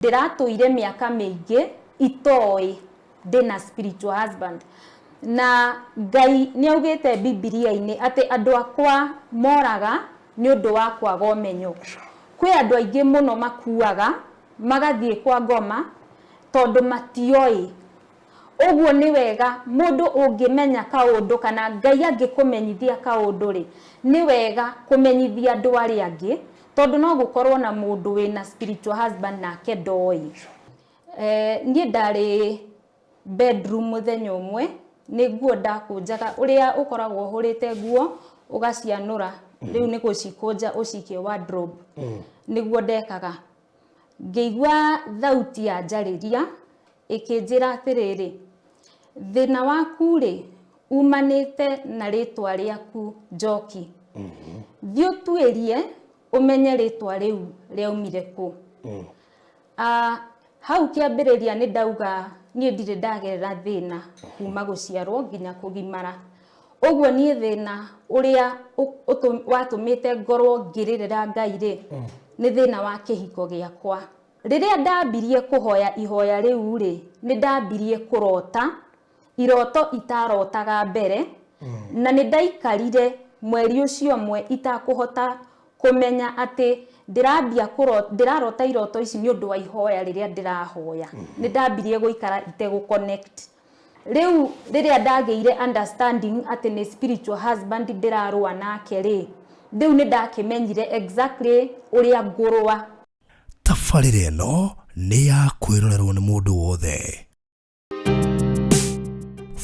Ndiratũire miaka mingi itoi ndina spiritual husband. Na Ngai niaugite Biblia-ini ati andu akwa moraga ni undu wa kwaga umenyo. Kwi andu aingi muno makuaga magathie kwa ngoma tondu matioi. Uguo ni wega mundu ungimenya kaundu kana Ngai angikumenyithia kaundu ri ni wega kumenyithia andu ari angi tondu no gukorwo na mundu wina spiritual husband nake ndoi. Nie ndari bedroom muthenya umwe niguo ndakunjaga uria ukoragwo hurite guo ugacianura riu ni gucikunja ucikie wardrobe niguo ndekaga. Ngeigua thauti ya njariria ikinjira atiriri thina waku ri umanite na ritwa riaku Njoki. Thio tuirie umenye ritwa riu riaumire ku. Hau kiambiriria ni ndauga nie ndire ndagerera thina kuma guciarwo nginya kugimara. Uguo nie thina uria watumite ngorwo ngiririra Ngai ri ni thina wa kihiko giakwa. Riria ndambirie kuhoya ihoya riu ri ni ndambirie kurota iroto itarotaga mbere na ni ndaikarire mweri ucio mwe itakuhota kumenya ati ndirarota iroto ici ni undu wa ihoya riria ndirahoya. Ni ndambirie guikara itegu connect. Riu riria ndageire understanding ati ni spiritual husband ndirarua nake ri riu ni ndakimenyire exactly uria ngurwa. Tafarire ino ni ya kwirorerwo ni mundu wothe.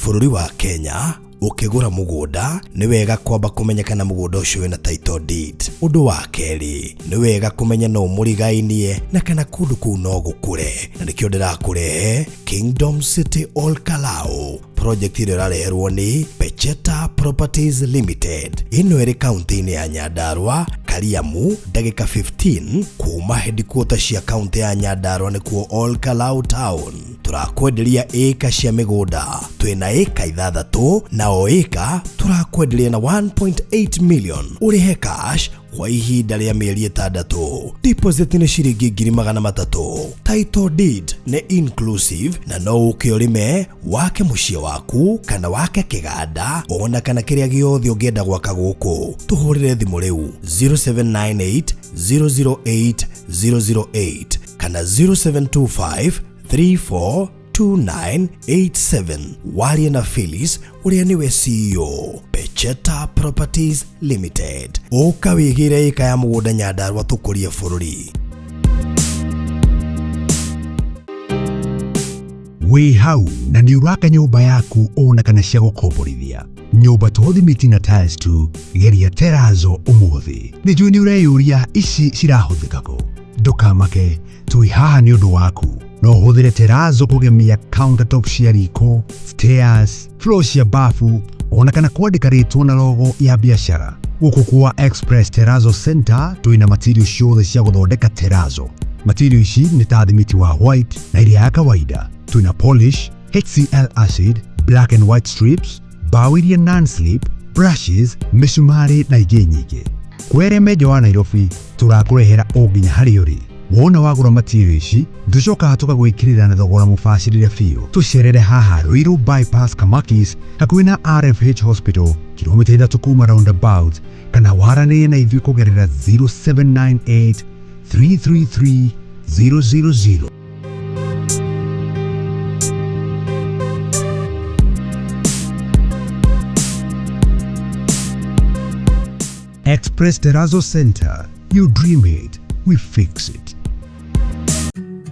Bururi wa Kenya ukigura mugunda ni wega kwamba kumenyekana mugunda ucio wina title deed. Undu wa keri ni wega kumenya no murigainie na kana kundu kuu no gukure. Na nikio ndirakurehe Kingdom City Olkalau project ile rareherwo ni Pecheta Properties Limited. Ino iri county-ini ya Nyandarua, Kariamu, ndagika 15 kuma headquarters cia county ya Nyandarua nikuo Olkalau town. Turakwenderia eka cia migunda. Twina eka 6 na o eka turakwenderia na 1.8 million. Urihe cash kwa ihinda ria mieri 6. Deposit ni shiringi 300,000. Title deed ni inclusive na no ukiorime wake mucie waku kana wake kiganda ona kana kiria giothe ungienda gwaka guku. Tuhurire thimu riu 0798 008 008 kana 0725 342987. Waria na Phyllis uria niwe CEO Pecheta Properties Limited. Oka wigire eka ya mugunda Nyandarua tukurie bururi. Wi hau na ni uraka nyumba yaku ona kana cia gukomborithia. Nyumba tuthimiti na tiles tu geria Terazo umuthi. Ni juu ni ureyuria ici cirahuthika ku. Ndukamake tui haha ni undu waku. No huthire Terazo kugemia countertop cia riko, stairs, floor cia bafu ona kana kwandika ritwa na logo ya biashara. Guku kwa Express Terazo Center tuina material ciothe cia guthondeka Terazo. Material ici ni ta thimiti wa white na iria ya kawaida. Tuina polish, HCl acid, black and white strips, bao iria non-slip, brushes, misumari na ingĩ nyingĩ. Kwere meja wa Nairobi turakurehera o nginya harĩa uri. Wona wagura material ici ducoka tukagwikirira na thogora mubacirire biũ. Tucerere haha Ruiru bypass Kamakis hakuhĩ na RFH Hospital kilomita 3 kuma roundabout kana waranĩrie na ithuĩ kugerera 0798 333 000. Express Terazo Center. You dream it, we fix it.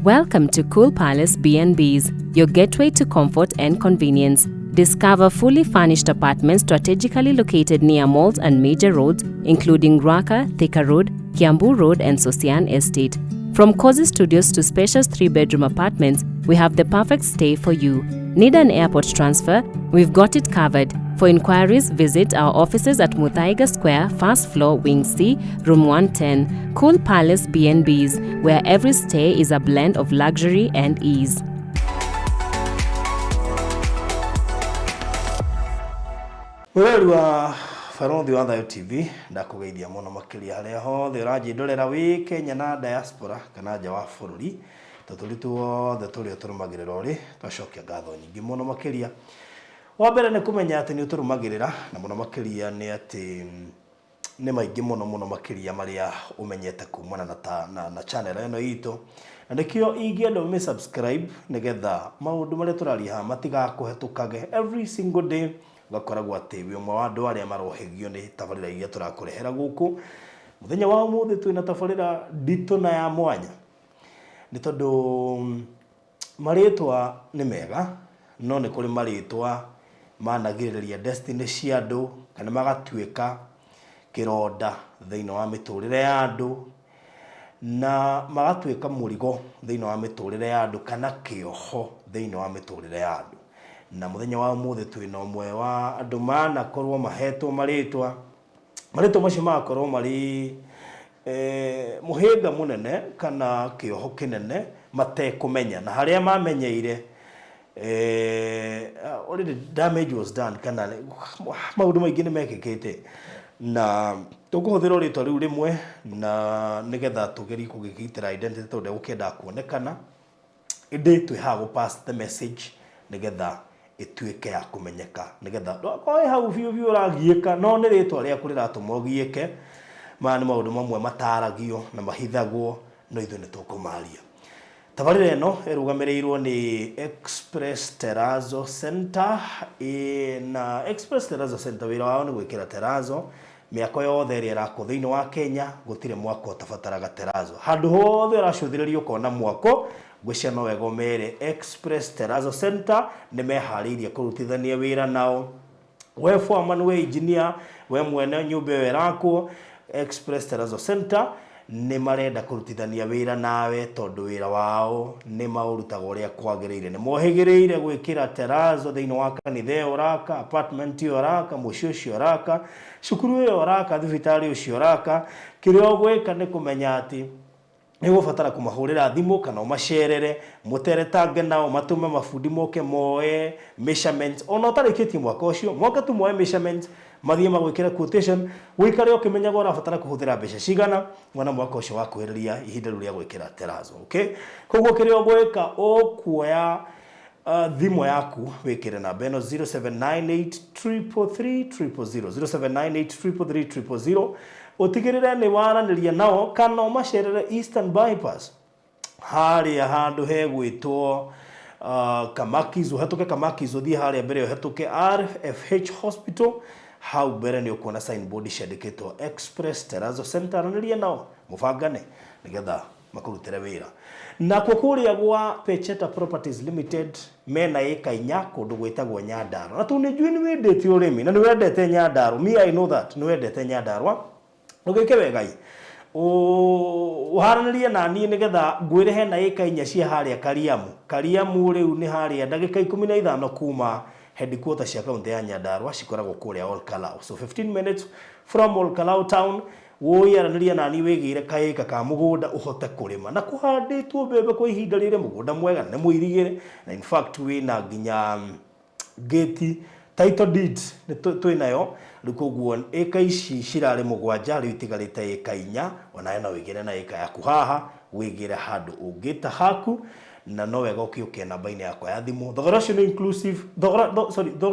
Welcome to Cool Palace B&Bs, your gateway to comfort and convenience. Discover fully furnished apartments strategically located near malls and major roads, including Ruaka, Thika Road, Kiambu Road, and Sosian Estate. From cozy studios to spacious 3-bedroom apartments, we have the perfect stay for you. Need an airport transfer? We've got it covered. For inquiries, visit our offices at Muthaiga Square, first floor, Wing C, room 110. Cool Palace B&Bs, where every stay is a blend of luxury and ease. Wewe Farondi wa Thayo TV ndakugeithia muno makiria haria hothe uranjindorera wi Kenya na diaspora kana nja wa bururi tũtũri tuothe tũrĩa tũrũmagĩrĩra ũrĩ twacokia ngatho nyingĩ mũno makĩria. Wa mbere nĩ kũmenya atĩ nĩ ũtũrũmagĩrĩra na mũno makĩria nĩ atĩ nĩ maingĩ mũno makĩria marĩa ũmenyete kumana na channel ĩno itũ, na nĩkĩo ingĩenda ũmĩ subscribe nĩgetha maũndũ marĩa tũraria haha matigakũhetũkage every single day. Ũgakoragwo atĩ wĩ ũmwe wa andũ arĩa marohegio nĩ tabarĩra iria tũrakũrehera gũkũ. Mũthenya wa ũmũthĩ twĩna tabarĩra nditũ na ya mwanya, nĩ tondũ marĩtwa nĩ mega, no nĩ kũrĩ marĩtwa managĩrĩria destiny cia andũ kana magatuĩka kĩronda thĩinĩ wa mĩtũrĩre ya andũ, na magatuĩka mũrigo thĩinĩ wa mĩtũrĩre ya andũ kana kĩoho thĩinĩ wa mĩtũrĩre ya andũ. Na mũthenya wa ũmũthĩ twĩna ũmwe wa andũ manakorwo mahetwo marĩtwa macio magakorwo marĩ mũhĩnga mũnene kana kĩoho kĩnene matekũmenya, na harĩa mamenyeire already damage was done kana maũndũ maingĩ nĩ mekĩkĩte. Na tũkũhũthĩra rĩtwa rĩu rĩmwe na nĩgetha tũgerie kũgĩgitĩra identity tondũ ndegũkĩenda kuonekana, ĩndĩ twĩ haha gũ pass the message nĩgetha ĩtuĩke ya kũmenyeka, nĩgetha ndũgakorwo hau biũ ũragiĩka no nĩ rĩtwa rĩaku rĩratũma ũgiĩke. Maya nĩ maũndũ mamwe mataragio na mahithagwo no ithuĩ nĩ tũkũmaria. Tabarĩra ĩno ĩrũgamĩrĩirwo nĩ Express Terrazzo Center, na Express Terrazzo Center wĩra wao nĩ gwĩkĩra terrazzo mĩako yothe ĩrĩa ĩrakwo thĩinĩ wa Kenya. Gũtirĩ mwako ũtabataraga terrazzo, handũ hothe ũracũthĩrĩria ũkona mwako gwĩcia no wega ũmere Express Terrazzo Center nĩ meharĩirie kũrutithania wĩra nao. We foreman, we engineer, we mwene nyũmba ĩyo ĩrakwo, Express Terrazzo Center nĩ marenda kũrutithania wĩra nawe tondũ wĩra wao nĩ maũrutaga ũrĩa kwagĩrĩire. Nĩ mohĩgĩrĩire gwĩkĩra terrazzo thĩinĩ wa kanitha ĩyo ũraka, apartment ĩyo ũraka, mũciĩ ũcio ũraka, cukuru ĩyo ũraka, thibitarĩ ũcio ũraka. Kĩrĩa ũgwĩka nĩ kũmenya atĩ nĩ gũbatara kũmahũrĩra thimũ kana ũmacerere mũteretange nao matũme mabundi moke moe measurements. Ona ũtarĩkĩtie mwaka ũcio moke tu moe measurements mathiĩ magwĩkĩra quotation, wĩikare ũkĩmenyaga ũrabatara kũhũthĩra mbeca cigana mwana mwaka ũcio wakwĩrĩria ihinda rĩu rĩa gwĩkĩra terrazzo. Okay, koguo kĩrĩa ũgwĩka ũkuoya thimũ yaku wĩkĩre namba ĩno 0798333000 0798333000 utigirire ni waranĩria nao kana ũmacerere Eastern Bypass harĩa handũ hegwĩtwo Kamakis. Ũhetũke Kamakis ũthiĩ harĩa mbere ũhetũke RFH Hospital, hau mbere nĩ ũkuona signboard ciandĩkĩtwo Express Terrazzo Center. Aranĩria nao mũbangane nĩgetha makũrutĩre wĩra. Na kũrĩa gwa Pecheta Properties Limited mena ĩka 4 kũndũ gwĩtagwo Nyandarua. Na tu nĩ njui nĩ wendete ũrĩmi na nĩ wendete Nyandarua. Me I know that nĩ wendete Nyandarua. Ũgĩke wegai ũharanĩrie na niĩ nĩgetha ngwĩre hena ĩka 4 cia harĩa Kariamu rĩu nĩ harĩa ndagĩka 15 kuma headquarters cia kaunti ya Nyandarua cikoragwo kũrĩa Olkalau. So 15 minutes from Olkalau town. Woyaranĩria na niĩ wĩgĩire kaĩka ka mũgũnda ũhote kũrĩma na kũhandĩtwo mbembe kwa ihinda rĩrĩ. Mũgũnda mwega nĩ mũirigĩre na in fact wĩna nginya gate title deed twĩnayo. Rĩu koguo ĩka ici cirarĩ 7 rĩu itigarĩte ĩka 4. Onawe no wĩgĩre na ĩka yaku haha wĩgĩre handũ ũngĩta haku na no wega ũkĩũke namba-inĩ yakwa ya thimũ. Thogora ũcio nĩ inclusive, thogora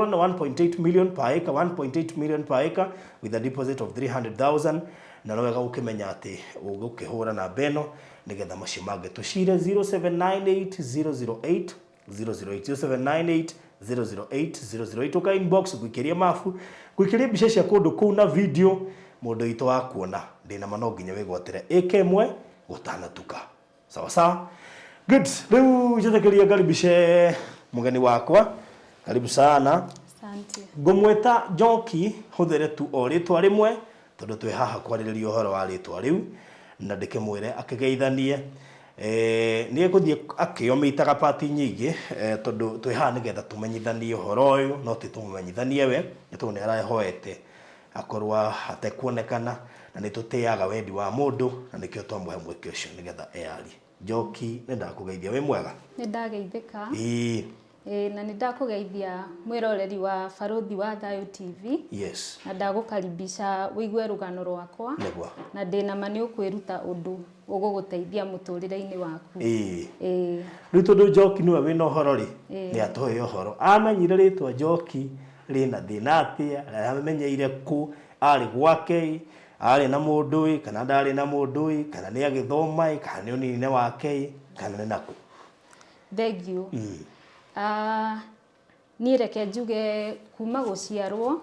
nĩ 1.8 million per acre, 1.8 million per acre with a deposit of 300,000. Na no wega ũkĩmenya atĩ ũgũkĩhũra namba ĩno nĩgetha macio mangĩ tũcire 0798 008 008 ũka inbox gwĩkĩria mabu, gwĩkĩria mbica cia kũndũ kũu na video. Mũndũ witũ wa kuona ndĩna ma no nginya wĩgwatĩre ĩka 1 gũtanatuka. Sawa sawa. Good. Leo njetekeria karibishe mugeni wakwa. Karibu sana. Asante. Ngũmwĩta Njoki hũthĩre tu o rĩtwa rĩmwe tondũ twĩ haha kwarĩrĩria ũhoro wa rĩtwa rĩu na ndĩkĩmwĩre akĩgeithanie. Nĩ egũthiĩ akĩomeitaga pati nyingĩ tondũ twĩ haha nĩgetha tũmenyithanie ũhoro ũyũ no tũmenyithanie we nĩ tondũ nĩ arahoete akorwo atekuonekana na nĩ tũtĩaga wendi wa mũndũ na nĩkĩo twamũhe mweke ũcio nĩgetha eyari. Njoki nĩ ndakũgeithia wĩ mwega? Nĩ ndageithĩka. Na nindakugeithia mwiroreri wa Baruthi wa Thayo TV. Yes. Na ndagukaribisha wigue rugano rwakwa. Negwa. Na ndina mani ukwiruta undu uguguteithia muturire-ini waku. Riu tondu Njoki niwe wina uhoro ri ni atoe uhoro amenyire ritwa Njoki rina thina atia amenyeire ku ari gwake ari na mundu kana ndari na mundu kana ni agithoma kana ni unine wake kana ni naku. Thank you. Ni reke njuge kuma guciarwo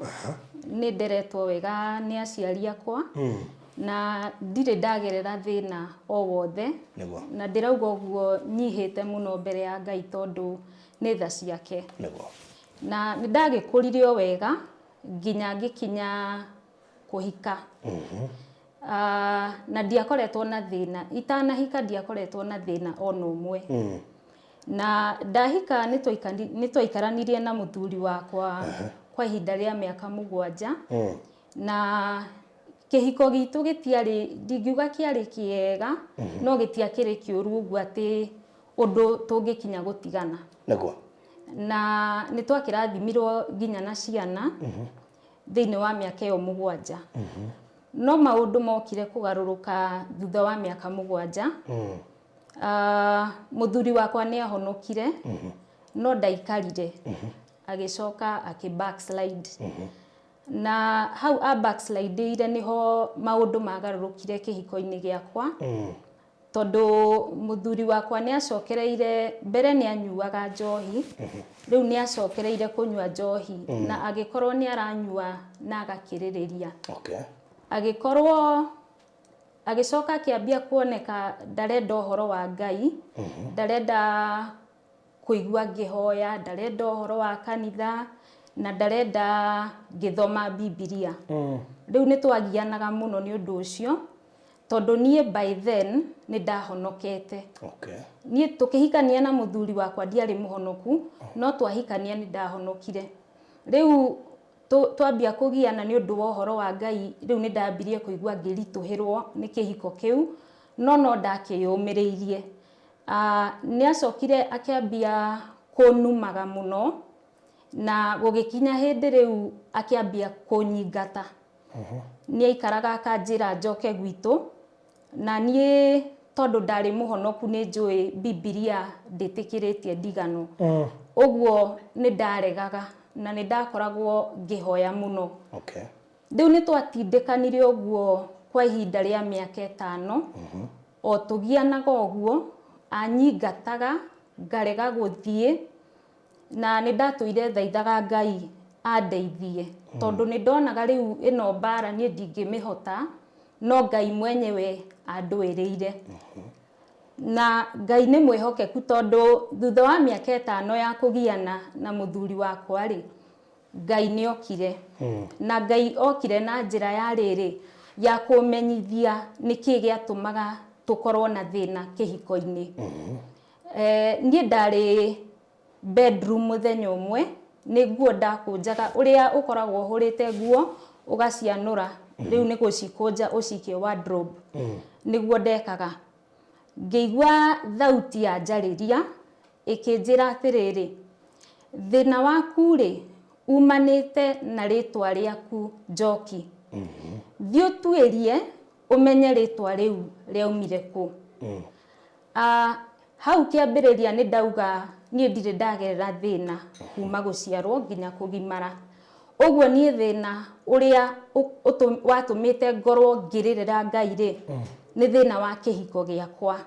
ni nderetwo wega ni aciari akwa na ndire ndagerera thina o wothe na ndirauga uguo nyihite muno mbere ya Ngai tondu ni tha ciake na nindagikuririe wega nginya ngikinya kuhika. Na ndiakoretwo na thina itanahika ndiakoretwo na thina ona umwe. Na ndahika nitwaikaranirie na muthuri wakwa kwa ihinda ria miaka 7 na kihiko gitu gitiari ndingiuga kiari kiega no gitiakire kiuru uguo ati undu tungikinya gutigana na nitwakirathimiirwo nginya na ciana thiini wa miaka iyo 7 no maundu mokire kugaruruka thutha wa miaka 7 muthuri wakwa ni ahonokire no ndaikarire agicoka backslide na hau backslide ire niho maundu magarurukire kihiko-ini giakwa tondu muthuri wakwa ni acokereire mbere ni anyuaga njohi riu ni acokereire kunyua njohi na agikorwo ni aranyua na agakiririria agikorwo agicoka akiambia kuoneka ndarenda uhoro wa Ngai ndarenda kuigua ngihoya ndarenda uhoro wa kanitha na ndarenda ngithoma Biblia riu nitwagianaga muno ni undu ucio tondu nie by then ni ndahonokete nie tukihikania na muthuri wakwa ndiari muhonoku no twahikania ni ndahonokire riu twambia kugiana ni undu wa uhoro wa Ngai riu ni ndambirie kuigua ngirituhirwo ni kihiko kiu no ndakiyumiriirie. Ni acokire akiambia kunumaga muno na gugikinya hindi riu akiambia kunyingata ni aikaraga akanjira njoke gwitu na nie tondu ndari muhonoku ni njui Biblia nditikiritie ndigano uguo ni ndaregaga na ni ndakoragwo ngihoya muno riu ni twatindikanire uguo kwa ihinda ria miaka 5 o tugianaga uguo anyingataga ngarega guthie na ni ndatuire thaithaga Ngai andeithie tondu ni ndonaga riu ino bara ni ndingimihota no Ngai mwenyewe andwiriire na Ngai ni mwihokeku tondu thutha wa miaka 5 ya kugiana na muthuri wakwa ri Ngai ni okire na Ngai okire na njira ya riri ya kumenyithia niki giatumaga tukorwo na thina kihiko-ini. Nie ndari bedroom muthenya umwe ni nguo ndakunjaga uria ukoragwo hurite nguo ugacianura riu ni gucikunja ucikie wardrobe niguo ndekaga ngeigua thauti ya njariria ikinjira atiriri thina waku ri umanite na ritwa riaku Njoki thio tuirie umenye ritwa riu riaumire ku. Hau kiambiriria ni ndauga nie ndire ndagerera thina kuma guciarwo nginya kugimara uguo nie thina uria watumite ngorwo ngiririra Ngai ri ni thina wa kihiko giakwa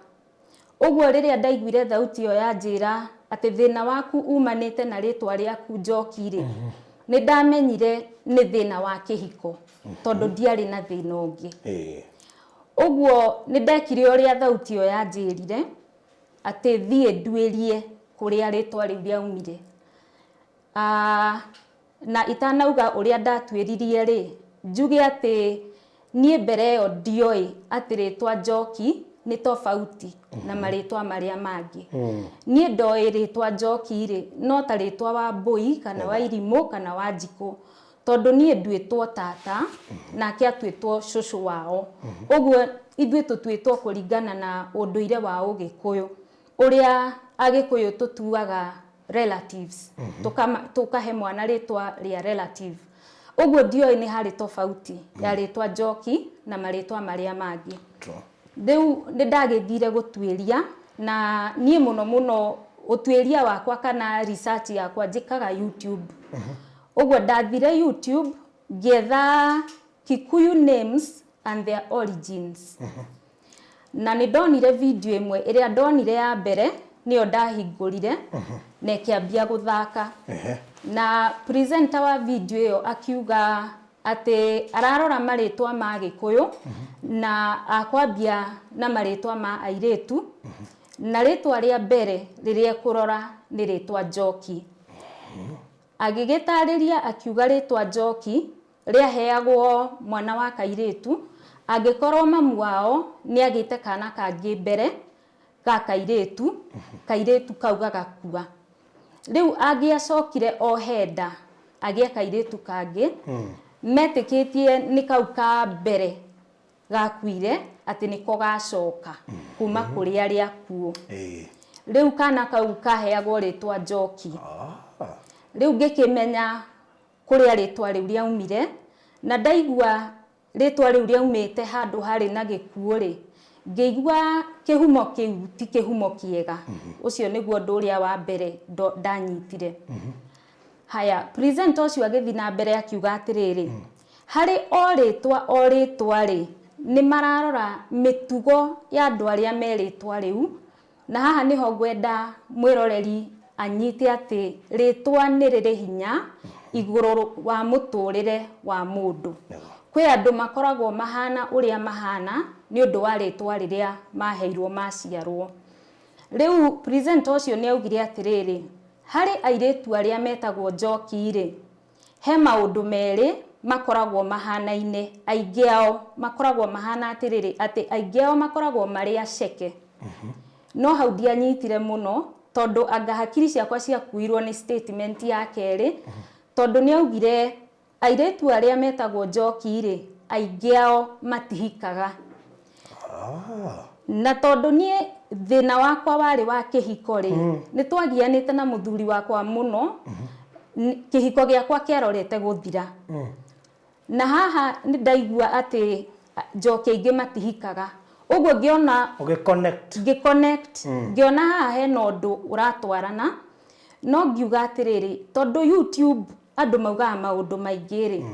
uguo riria ndaiguire thauti yo yanjira ati thina waku umanite na ritwa riaku Njoki ri ni ndamenyire ni thina wa kihiko tondu ndiari na thina ungi uguo ni ndekire uria thauti yo yanjirire ati thie ndwirie kuria ritwa riu riaumire. Na itanauga uria ndatwiririe ri njuge ati nie mbere yo ndioi ati ritwa Njoki ni tofauti na maritwa maria mangi nie ndoi ritwa Njoki ri no ta ritwa wa Mbui kana wa Irimu kana wa Njiku tondu nie ndwitwo tata na kia twitwo shushu wao uguo ithwe tutwitwo kuringana na unduire wa Ugikuyu uria Agikuyu tutuaga relatives tukahe mwana ritwa ria relative uguo ndio ni hari tofauti ya ritwa Njoki na maritwa maria mangi riu ni ndagithire gutwiria na nie muno utwiria wakwa kana research yakwa njikaga YouTube uguo ndathire YouTube ngetha Kikuyu names and their origins na ni ndonire video imwe iria ndonire ya mbere niyo ndahingurire na kiambia guthaka na presenter wa video iyo akiuga ate ararora maritwa ma Gikuyu na akwambia na maritwa ma airetu na ritwa ria mbere riria kurora ni ritwa Njoki agigitariria akiuga ritwa Njoki ria heagwo mwana wa kairetu angikorwo mamu wao ni agite kana kangi mbere ga kairetu kauga gakua riu agiacokire ohenda agia kairetu kangi metikitie ni kauka mbere gakuire ati niko gacoka kuma kuri aria kuo riu kana kau kaheagwo ritwa Njoki riu ngikimenya kuri aritwa riu riaumire na ndaigua ritwa riu riaumite handu hari na gikuo ri ngeigua kihumo kiu ti kihumo kiega ucio niguo nduria wa mbere ndanyitire haya presenter ucio agithi na mbere akiuga atiriri hari o ritwa ri ni mararora mitugo ya andu aria meritwa riu na haha niho ngwenda mwiroreri anyite ati ritwa ni riri hinya iguru wa muturire wa mundu kwi andu makoragwo mahana uria mahana ni undu wa ritwa riria maheirwo maciarwo riu presenter ucio ni augire atiriri hari airetu aria metagwo Njoki ri he maundu meri makoragwo mahanaine aingi ao makoragwo mahana atiriri ati aingi ao makoragwo mari aceke no hau ndianyitire muno tondu anga hakiri ciakwa ciakuirwo ni statement ya keri tondu ni augire airetu aria metagwo Njoki ri aingi ao matihikaga na tondu nie thina wakwa wari wa kihiko ri ni twagianite na muthuri wakwa muno kihiko giakwa kiarorete guthira na haha ni ndaigua ati Njoki aingi matihikaga uguo ngiona ngiconnect ngiona haha hena undu uratwarana no ngiuga atiriri tondu YouTube andu maugaga maundu maingi ri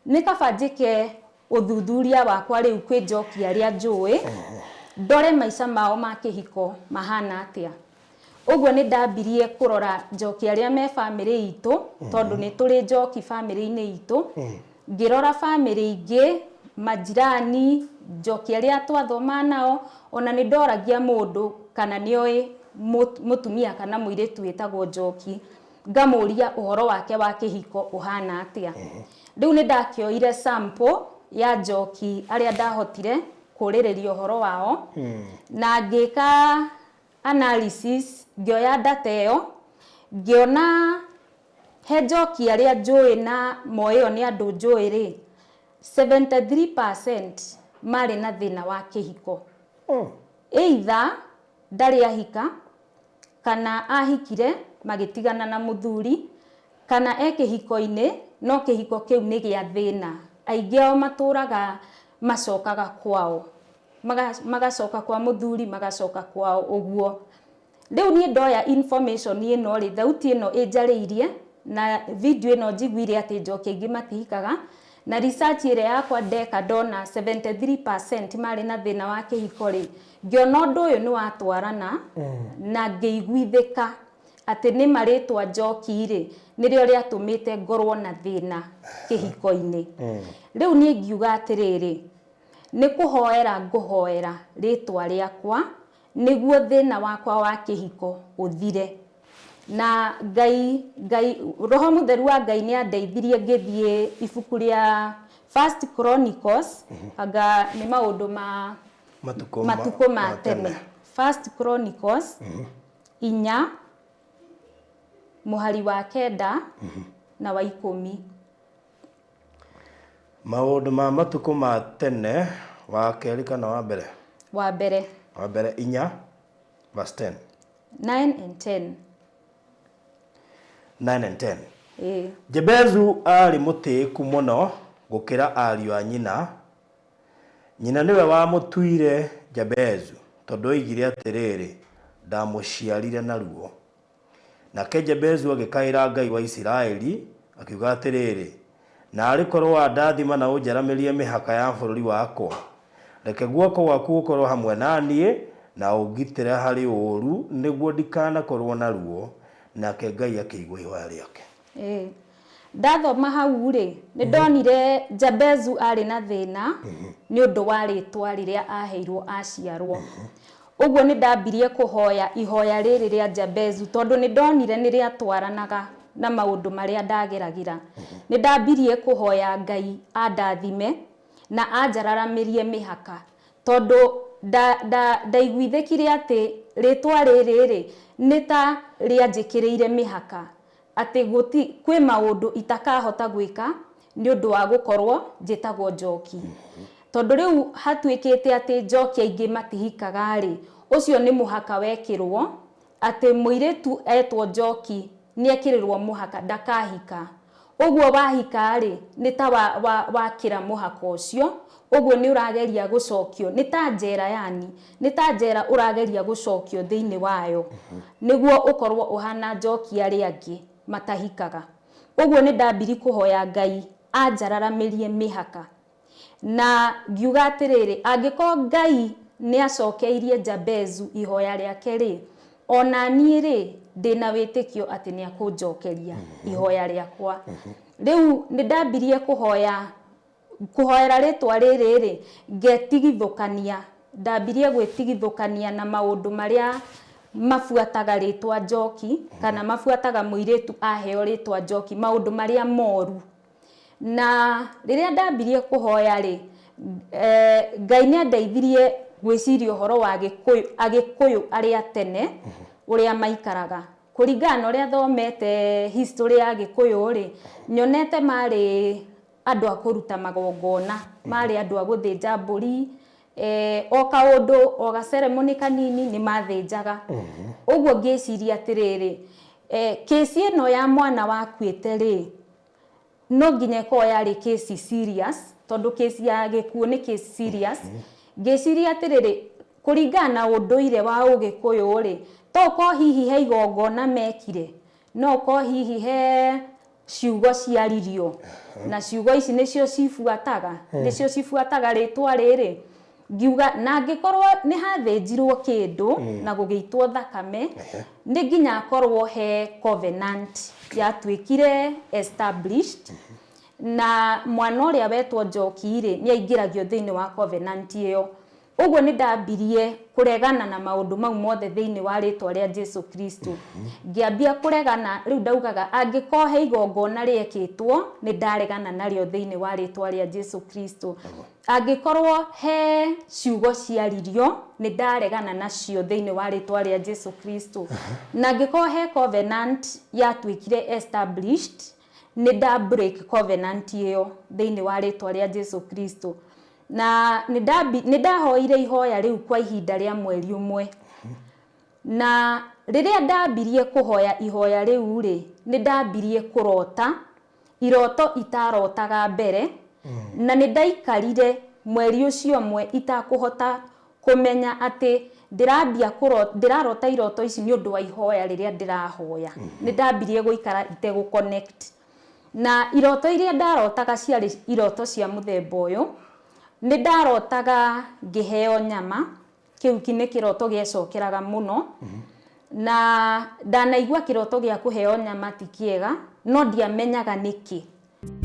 ni kabanjike uthuthuria wakwa riu kwi Njoki aria njui ndore maica mao ma kihiko mahana atia uguo ni ndambirie kurora Njoki aria me family itu tondu ni turi Njoki family ini itu ngirora family ingi majirani Njoki aria twathoma nao ona ni ndoragia mundu kana nioi mutumia kana muiretu wetagwo Njoki ngamuria uhoro wake wa kihiko uhana atia riu ni ndakioire sample ya Njoki aria ndahotire kuririria uhoro wao na ngika analysis ngioya data iyo ngiona he Njoki aria njui na moyo ni andu njui ri 73% mari na thina wa kihiko either ndari ahika kana ahikire magitigana na muthuri kana ekihiko-ini no kihiko kiu ni gia thina aingi ao maturaga macokaga kwao magacoka kwa muthuri magacoka kwao uguo riu ni ndoya information ino ri thauti ino injariirie na video ino njiguire ati Njoki aingi matihikaga na research ire yakwa ndeka ndona 73% mari na thina wa kihiko ri ngiona undu uyu ni watwarana na ngeiguithika ati ni maritwa Njoki ri nirio riatumite ngorwo na thina kihiko-ini riu ni ngiuga atiriri ni kuhoera nguhoera ritwa riakwa niguo thina wakwa wa kihiko uthire na ngai roho mutheru wa ngai ni andeithirie ngithie ibuku ria First Chronicles aga ni maundu ma matuko ma tene First Chronicles inya muhari wa kenda na wa 10 maundu ma matuko ma tene wa keri kana wa mbere inya verse 10 9 and 10 9 and 10. Jebezu ari mutiku muno gukira ariu a nyina. Nyina niwe wamutuire Jebezu tondu oigire atiriri ndamuciarire na ruo. Nake Jebezu agikaira Ngai wa Isiraeli akiuga atiriri na arikorwo andathima na unjaramirie mihaka ya bururi wakwa. Reke guoko gwaku gukorwo hamwe nanie na ugitire hari uru niguo ndikanakorwo na ruo. Nake Ngai akigwa ihoya riake. Ndathoma hau ri ni ndonire Jebezu ari na thina ni undu wa ritwa riria aheirwo aciarwo. Uguo ni ndambirie kuhoya ihoya riri ria Jebezu tondu ni ndonire ni ria twaranaga na maundu maria ndageragira. Ni ndambirie kuhoya Ngai andathime na anjararamirie mihaka tondu ndaiguithikire ati ritwa riri ni ta rianjikiriire mihaka ati kwi maundu itakahota gwika ni undu wa gukorwo njitagwo Njoki. Tondu riu hatwikite ati Njoki aingi matihikaga ri ucio ni muhaka wekirwo ati muiretu etwo Njoki ni ekirirwo muhaka ndakahika. Uguo wahika ri ni ta wakira muhaka ucio. Uguo ni urageria gucokio ni ta njera yani ni ta njera urageria gucokio thiini wayo niguo ukorwo uhana Njoki ari angi matahikaga. Uguo ni ndambiri kuhoya Ngai anjararamirie mihaka na ngiuga atiriri angiko Ngai ni acokeirie Jebezu ihoya riake ri ona nie ri ndina witikio ati ni akunjokeria ihoya riakwa. Riu ni ndambirie kuhoera ritwa riri ri ngetigithukania ndambirie gwitigithukania na maundu maria mafuataga ritwa Njoki kana mafuataga muiretu aheo ritwa Njoki maundu maria moru. Na riria ndambirie kuhoya ri Ngai ni andeithirie gwiciria uhoro wa Agikuyu aria tene uria maikaraga kuringana na uria thomete history ya Agikuyu ri nyonete mari andu akuruta magongona mari andu aguthinja mburi o kaundu o ga ceremony kanini ni mathinjaga. Uguo ngiciria atiriri kesi ino ya mwana wakuite ri no nginya ko yari kesi serious tondu kesi ya gikuo ni kesi serious. Ngiciria atiriri kuringana na unduire wa Ugikuyu ri toko hihi he igongona mekire no ko hihi he ciugo ciaririo na ciugo ici nicio cifuataga ritwa riri. Ngiuga na ngikorwo ni hathinjirwo kindu na gugiitwo thakame ni nginya akorwo he covenant yatwikire established na mwana uria wetwo Njoki ri ni aingiragio thiini wa covenant iyo. Uguo ni ndambirie kuregana na maundu mau mothe thiini wa ritwa ria Jesu Kristo. Ngiambia kuregana riu ndaugaga angiko he igongona riekitwo ni ndaregana nario thiini wa ritwa ria Jesu Kristo. Angikorwo he ciugo ciaririo ni ndaregana nacio thiini wa ritwa ria Jesu Kristo. Na angiko he covenant yatwikire established ni nda break covenant iyo thiini wa ritwa ria Jesu Kristo. Na ni ndahoire ihoya riu kwa ihinda ria mweri umwe. Na riria ndambirie kuhoya ihoya riu ri ni ndambirie kurota iroto itarotaga mbere na ni ndaikarire mweri ucio mwe itakuhota kumenya ati ndirarota iroto ici ni undu wa ihoya riria ndirahoya. Ni ndambirie guikara itegu connect na iroto iria ndarotaga ciari iroto cia muthemba uyu. Ni ndarotaga ngiheo nyama kiu kine kiroto giecokeraga muno na ndanaigua kiroto gia kuheo nyama ti kiega no ndiamenyaga niki.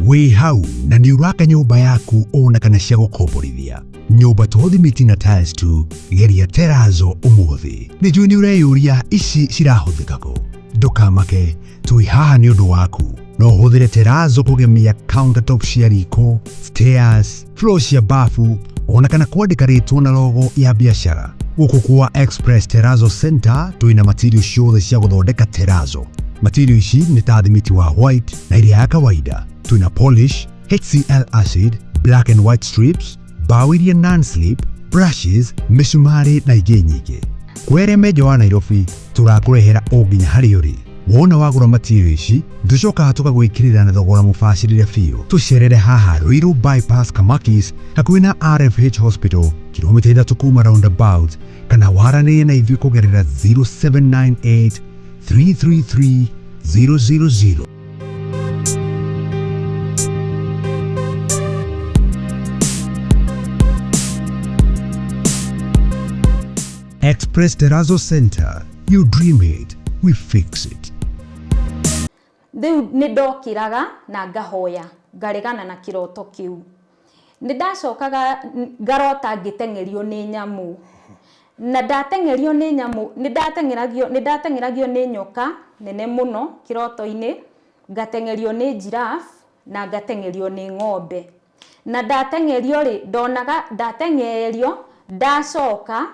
Wi hau na ni uraka nyumba yaku ona kana cia gukomborithia nyumba tuthimiti na tiles tu geria Terazo umuthi. Ni juu ni ureyuria ici cirahuthika ku ndukamake twi haha ni undu waku. No huthire Terazo kugemia countertop cia riko, stairs, floor cia bafu ona kana kwandika ritwa na logo ya biashara. Guku kwa Express Terazo Center twina material ciothe cia guthondeka Terazo. Material ici ni ta thimiti wa white na iria ya kawaida. Twina polish, HCl acid, black and white strips, bao iria non-slip, brushes, misumari na ingĩ nyingĩ. Kwere meja wa Nairobi turakurehera o nginya harĩ uri. Wona wagura material ici tucokaga tukagwikirira na thogora mubacirire biũ. Tucerere haha Ruiru bypass Kamakis hakuhĩ na RFH Hospital kilomita 3 kuma roundabout kana waranĩrie na ithuĩ kũgerera 0798 333 000. Express Terrazzo Center. You dream it, we fix it. Riu nĩ ndokĩraga na ngahoya ngaregana na kiroto kiu. Nĩ ndacokaga ngarota ngĩtengerio nĩ nyamu. Na ndatengerio nĩ nyamu, nĩ ndatengeragio nĩ nyoka nene muno kiroto-inĩ, ngatengerio nĩ giraffe na ngatengerio nĩ ng'ombe. Na ndatengerio ndonaga ndatengerio ndacoka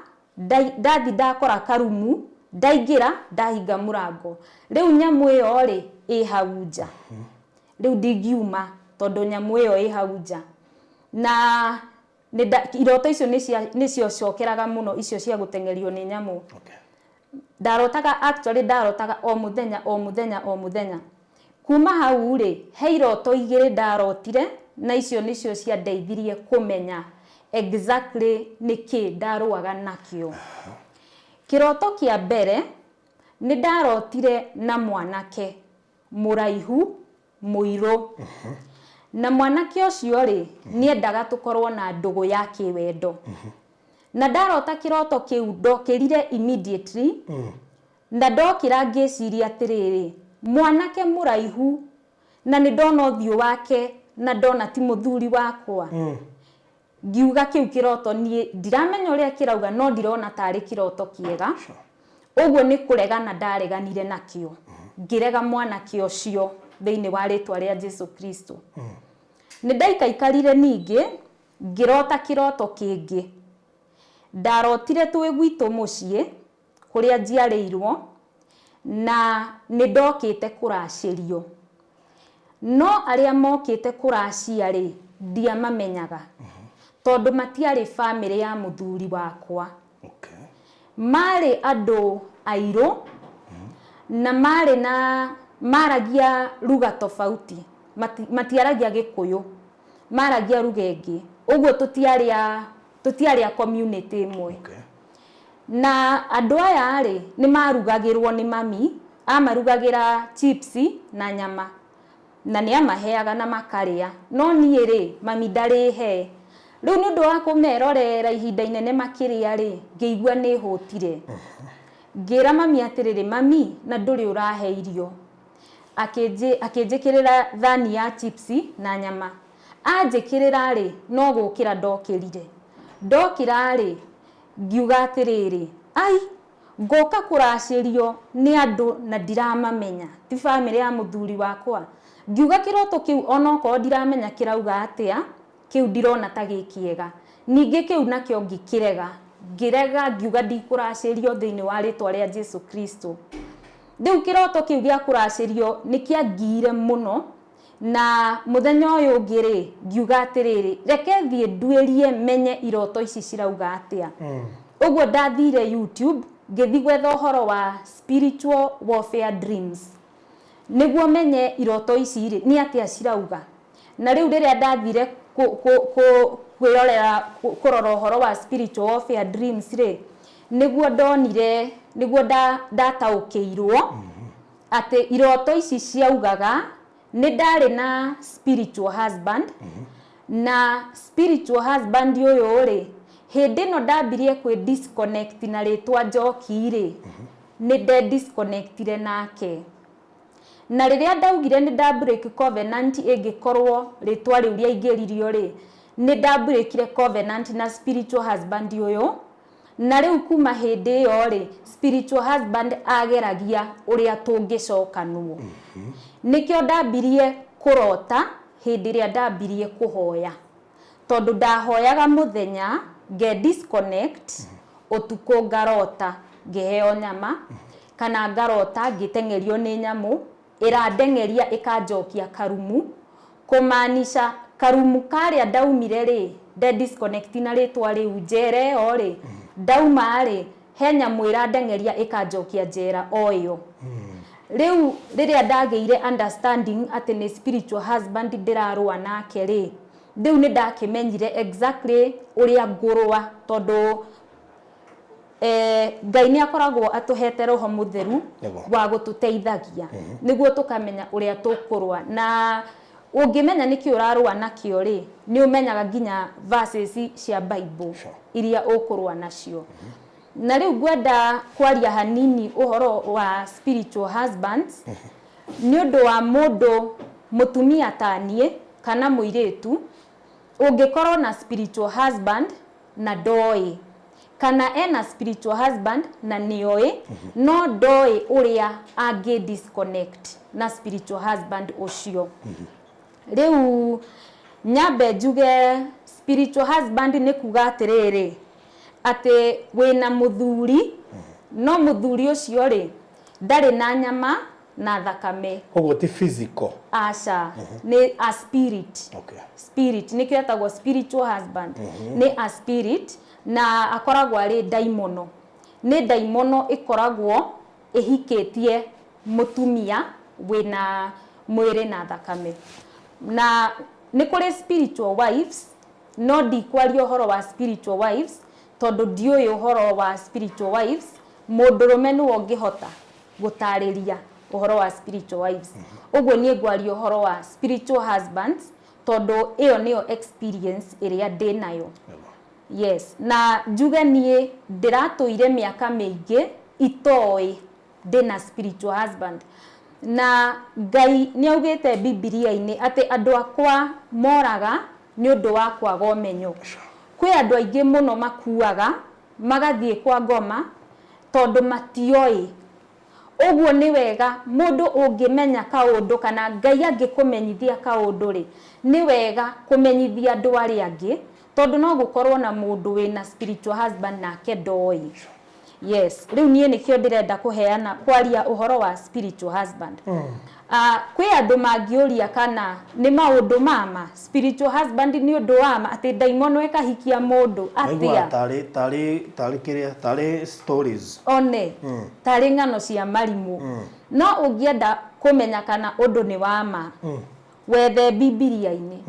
ndathi ndakora karumu ndaingira ndahinga murango. Riu nyamu iyo ĩ hau nja. Riu ndingiuma tondu nyamu iyo ĩ hau nja. Na iroto icio nĩcio cokeraga muno icio cia gutengerio nĩ nyamu. Ndarotaga o muthenya. Kuma hau he iroto igĩrĩ ndarotire na icio nĩcio cia ndeithirie kumenya exactly niki ndarũaga nakio. Kiroto kia mbere nĩ ndarotire na mwanake muraihu muiru. Na mwanake ucio nĩ endaga tukorwo na ndugu ya kiwendo. Na ndarota kiroto kiu ndokirire immediately. Na ndokira ngĩciria atiriri mwanake muraihu na nĩ ndona ũthiũ wake na ndona ti muthuri wakwa. Ngiuga kiu kiroto nie ndiramenya uria kirauga no ndirona tari kiroto kiega. Uguo nĩ kuregana ndareganire nakio. Ngirega mwanake ucio thĩinĩ wa rĩtwa rĩa Jesu Kristo. Nĩ ndaikaikarire ningĩ ngirota kiroto kĩngĩ. Ndarotire twĩ gwitũ mũciĩ kuria njiarĩirwo na nĩ ndokĩte kũracĩrio. No arĩa mokĩte kũracia ndiamamenyaga. Tondu matiarĩ family ya muthuri wakwa. Mari andu airu na maragia lugha tofauti. Matiaragia Gikuyu, maragia lugha ĩngĩ. Ũguo tutiaria community imwe. Na andu aya nĩ marugagĩrwo nĩ mami, amarugagira chips na nyama. Na nĩ amaheaga na makarĩa. No niĩ mami ndarĩ he. Riu nĩ ũndũ wa kũmerorera ihinda inene makĩria ngĩigua nĩ hũtire. Ngĩra mami atiriri mami na ndũrĩ ũrahe irio. Akĩnjĩkĩrĩra thani ya chips na nyama. Anjĩkĩrĩra no gũkĩra ndokĩrire. Ndokĩra ngiuga atiriri ai ngoka kũracĩrio nĩ andũ na ndiramamenya ti family ya muthuri wakwa. Ngiuga kiroto kiu onoko ndiramenya kirauga atia. Kiu ndirona ta gĩkĩega. Ningĩ kiu nakio ngĩkĩrega. Ngĩrega ngiuga ndikũracĩrio thĩinĩ wa rĩtwa rĩa Jesu Kristo. Riu kiroto kiu gĩa kũracĩrio nĩkĩangiire muno. Na muthenya ũyũ ũngĩ ngiuga atiriri reke thiĩ nduĩrie menye iroto ici cirauga atia. Ũguo ndathire YouTube ngĩthi gwetha ũhoro wa spiritual warfare dreams. Nĩguo menye iroto ici nĩ atia cirauga. Na riu rĩrĩa ndathire kurora ũhoro wa spiritual warfare dreams nĩguo ndonire nĩguo ndataũkĩirwo atĩ iroto ici ciaugaga nĩ ndarĩ na spiritual husband. Na spiritual husband ũyũ hĩndĩ ĩno ndambirie kwĩ disconnect na rĩtwa Njoki nĩ disconnectire nake. Na rĩrĩa ndaugire nĩ nda break covenant ĩngĩkorwo rĩtwa rĩu rĩaingĩririo nĩ nda breakire covenant na spiritual husband ũyũ. Na rĩu kuma hĩndĩ ĩyo spiritual husband ageragia ũrĩa tũngĩcokanwo. Nĩkĩo ndambirie kũrota hĩndĩ ĩrĩa ndambirie kũhoya. Tondũ ndahoyaga mũthenya disconnect, ũtukũ ngarota ngĩheo nyama kana ngarota ngĩtengerio nĩ nyamũ ĩrandengeria ĩkanjokia karumu. Kũmaanisha karumu karĩa ndaumire disconnect na rĩtwa rĩu njera ĩyo ndauma he nyamũ ĩrandengeria ĩkanjokia njera o ĩyo. Riu riria ndageire understanding ati ni spiritual husband ndirarua nake ri riu ni ndakimenyire exactly uria ngurwa tondu Ngai ni akoragwo atuhete roho mutheru wa gututeithagia niguo tukamenya uria tukurwa na ungimenya niki urarua nakio ri ni umenyaga nginya verses cia Bible iria ukurwa nacio. Na riu ngwenda kwaria hanini uhoro wa spiritual husbands ni undu wa mundu mutumia tanie kana muiretu ungikorwo na spiritual husband na ndoi kana ena spiritual husband na nioi no ndoi uria angi disconnect na spiritual husband ucio. Riu nyambe njuge spiritual husband ni kuga atiriri ati wina muthuri no muthuri ucio ri ndari na nyama na thakame koguo ti physical aca ni a spirit. Okay. Spirit ni kietagwo spiritual husband ni a spirit na akoragwo ari daimono ni daimono ikoragwo ihikitie mutumia wina mwiri na thakame na ni kuri spiritual wives no ndikwaria uhoro wa spiritual wives tondu ndiui uhoro wa spiritual wives mundurume ni wongihota gutariria uhoro wa spiritual wives uguo ni ngwaria uhoro wa spiritual husbands tondu iyo niyo experience iria ndinayo. Yes, na njuge nie ndiratuire miaka mingi itoi ndina spiritual husband na Ngai ni augite Biblia-ini ati andu akwa moraga ni undu wa kwaga umenyo. Kwi andu aingi muno makuaga magathie kwa ngoma tondu matioi. Uguo ni wega mundu ungimenya kaundu kana Ngai angikumenyithia kaundu ri ni wega kumenyithia andu ari angi tondu no gukorwo na mundu wina spiritual husband nake ndoi. Yes, riu nie nikio ndirenda kuheana kwaria uhoro wa spiritual husband. Kwi andu mangiuria kana ni maundu mama spiritual husband ni undu wama ati daimono ekahikia mundu atia tari stories one tari ngano cia marimu no ungienda kumenya kana undu ni wama wethe Biblia-ini.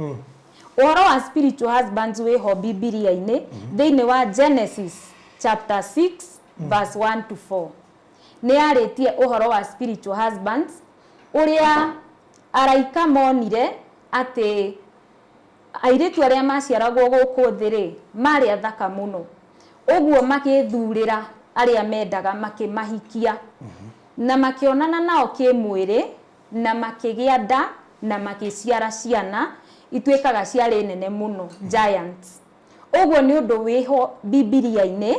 Uhoro wa spiritual husbands wiho Biblia-ini thiini wa Genesis chapter 6 verse 1 to 4 ni aritie uhoro wa spiritual husbands uria araika monire ati airitu aria maciaragwo guku thiri mari athaka muno uguo makithurira aria mendaga makimahikia na makionana nao kimwiri na makigia nda na makiciara ciana itwikaga ciari nene muno giants. Uguo ni undu wiho Biblia-ini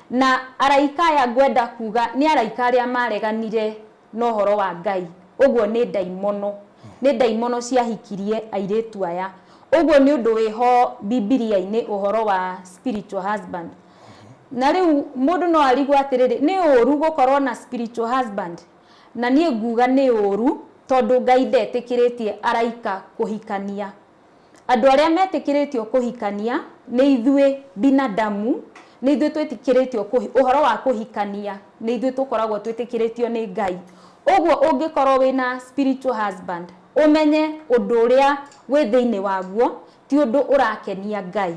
na araika aya ngwenda kuga ni araika aria mareganire no horo wa Ngai. Uguo ni daimono ciahikirie airitu aya. Uguo ni undu wiho Biblia-ini uhoro wa spiritual husband. Na riu mundu no arigwo atiriri ni uru gukorwo na spiritual husband na nie nguga ni uru tondu Ngai ndetikiritie araika kuhikania. Andu aria metikiritio kuhikania ni ithue binadamu ni ithue twetikiritio uhoro wa kuhikania ni ithue tukoragwo twetikiritio ni Ngai. Uguo ungikorwo wina spiritual husband umenye undu uria wi thiini waguo ti undu urakenia Ngai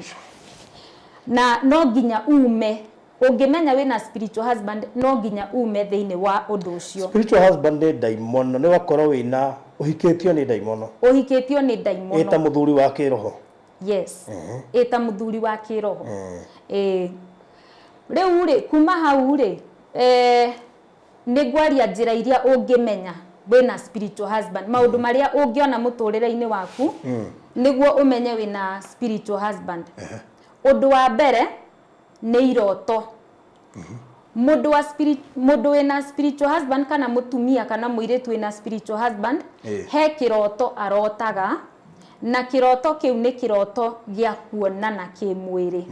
na no nginya ume. Ungimenya wina spiritual husband no nginya ume thiini wa undu ucio. Spiritual husband ni daimono ni wakorwo wina uhikitio ni daimono. Uhikitio ni daimono eta muthuri wa kiroho. Yes. Eta muthuri wa kiroho. Riu ri kuma hau ri ni ngwaria njira iria ungimenya wina spiritual husband maundu maria ungiona muturire-ini waku niguo umenye wina spiritual husband. Undu wa mbere ni iroto. Mundu wina spiritual husband kana mutumia kana muiritu wina spiritual husband he kiroto arotaga na kiroto kiu ni kiroto gia kuonana kimwiri.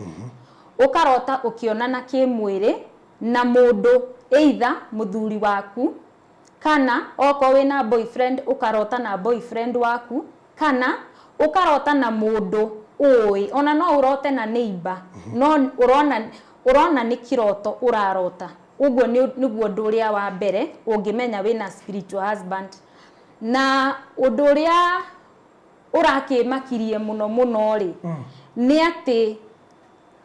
Ukarota ukionana kimwiri na mundu either muthuri waku kana oko wina boyfriend ukarota na boyfriend waku kana ukarota na mundu oi ona no urote na neighbor no urona ni kiroto urarota Uguo niguo undu uria wa mbere ungimenya wina spiritual husband. Na undu uria urakimakirie muno ri ni ati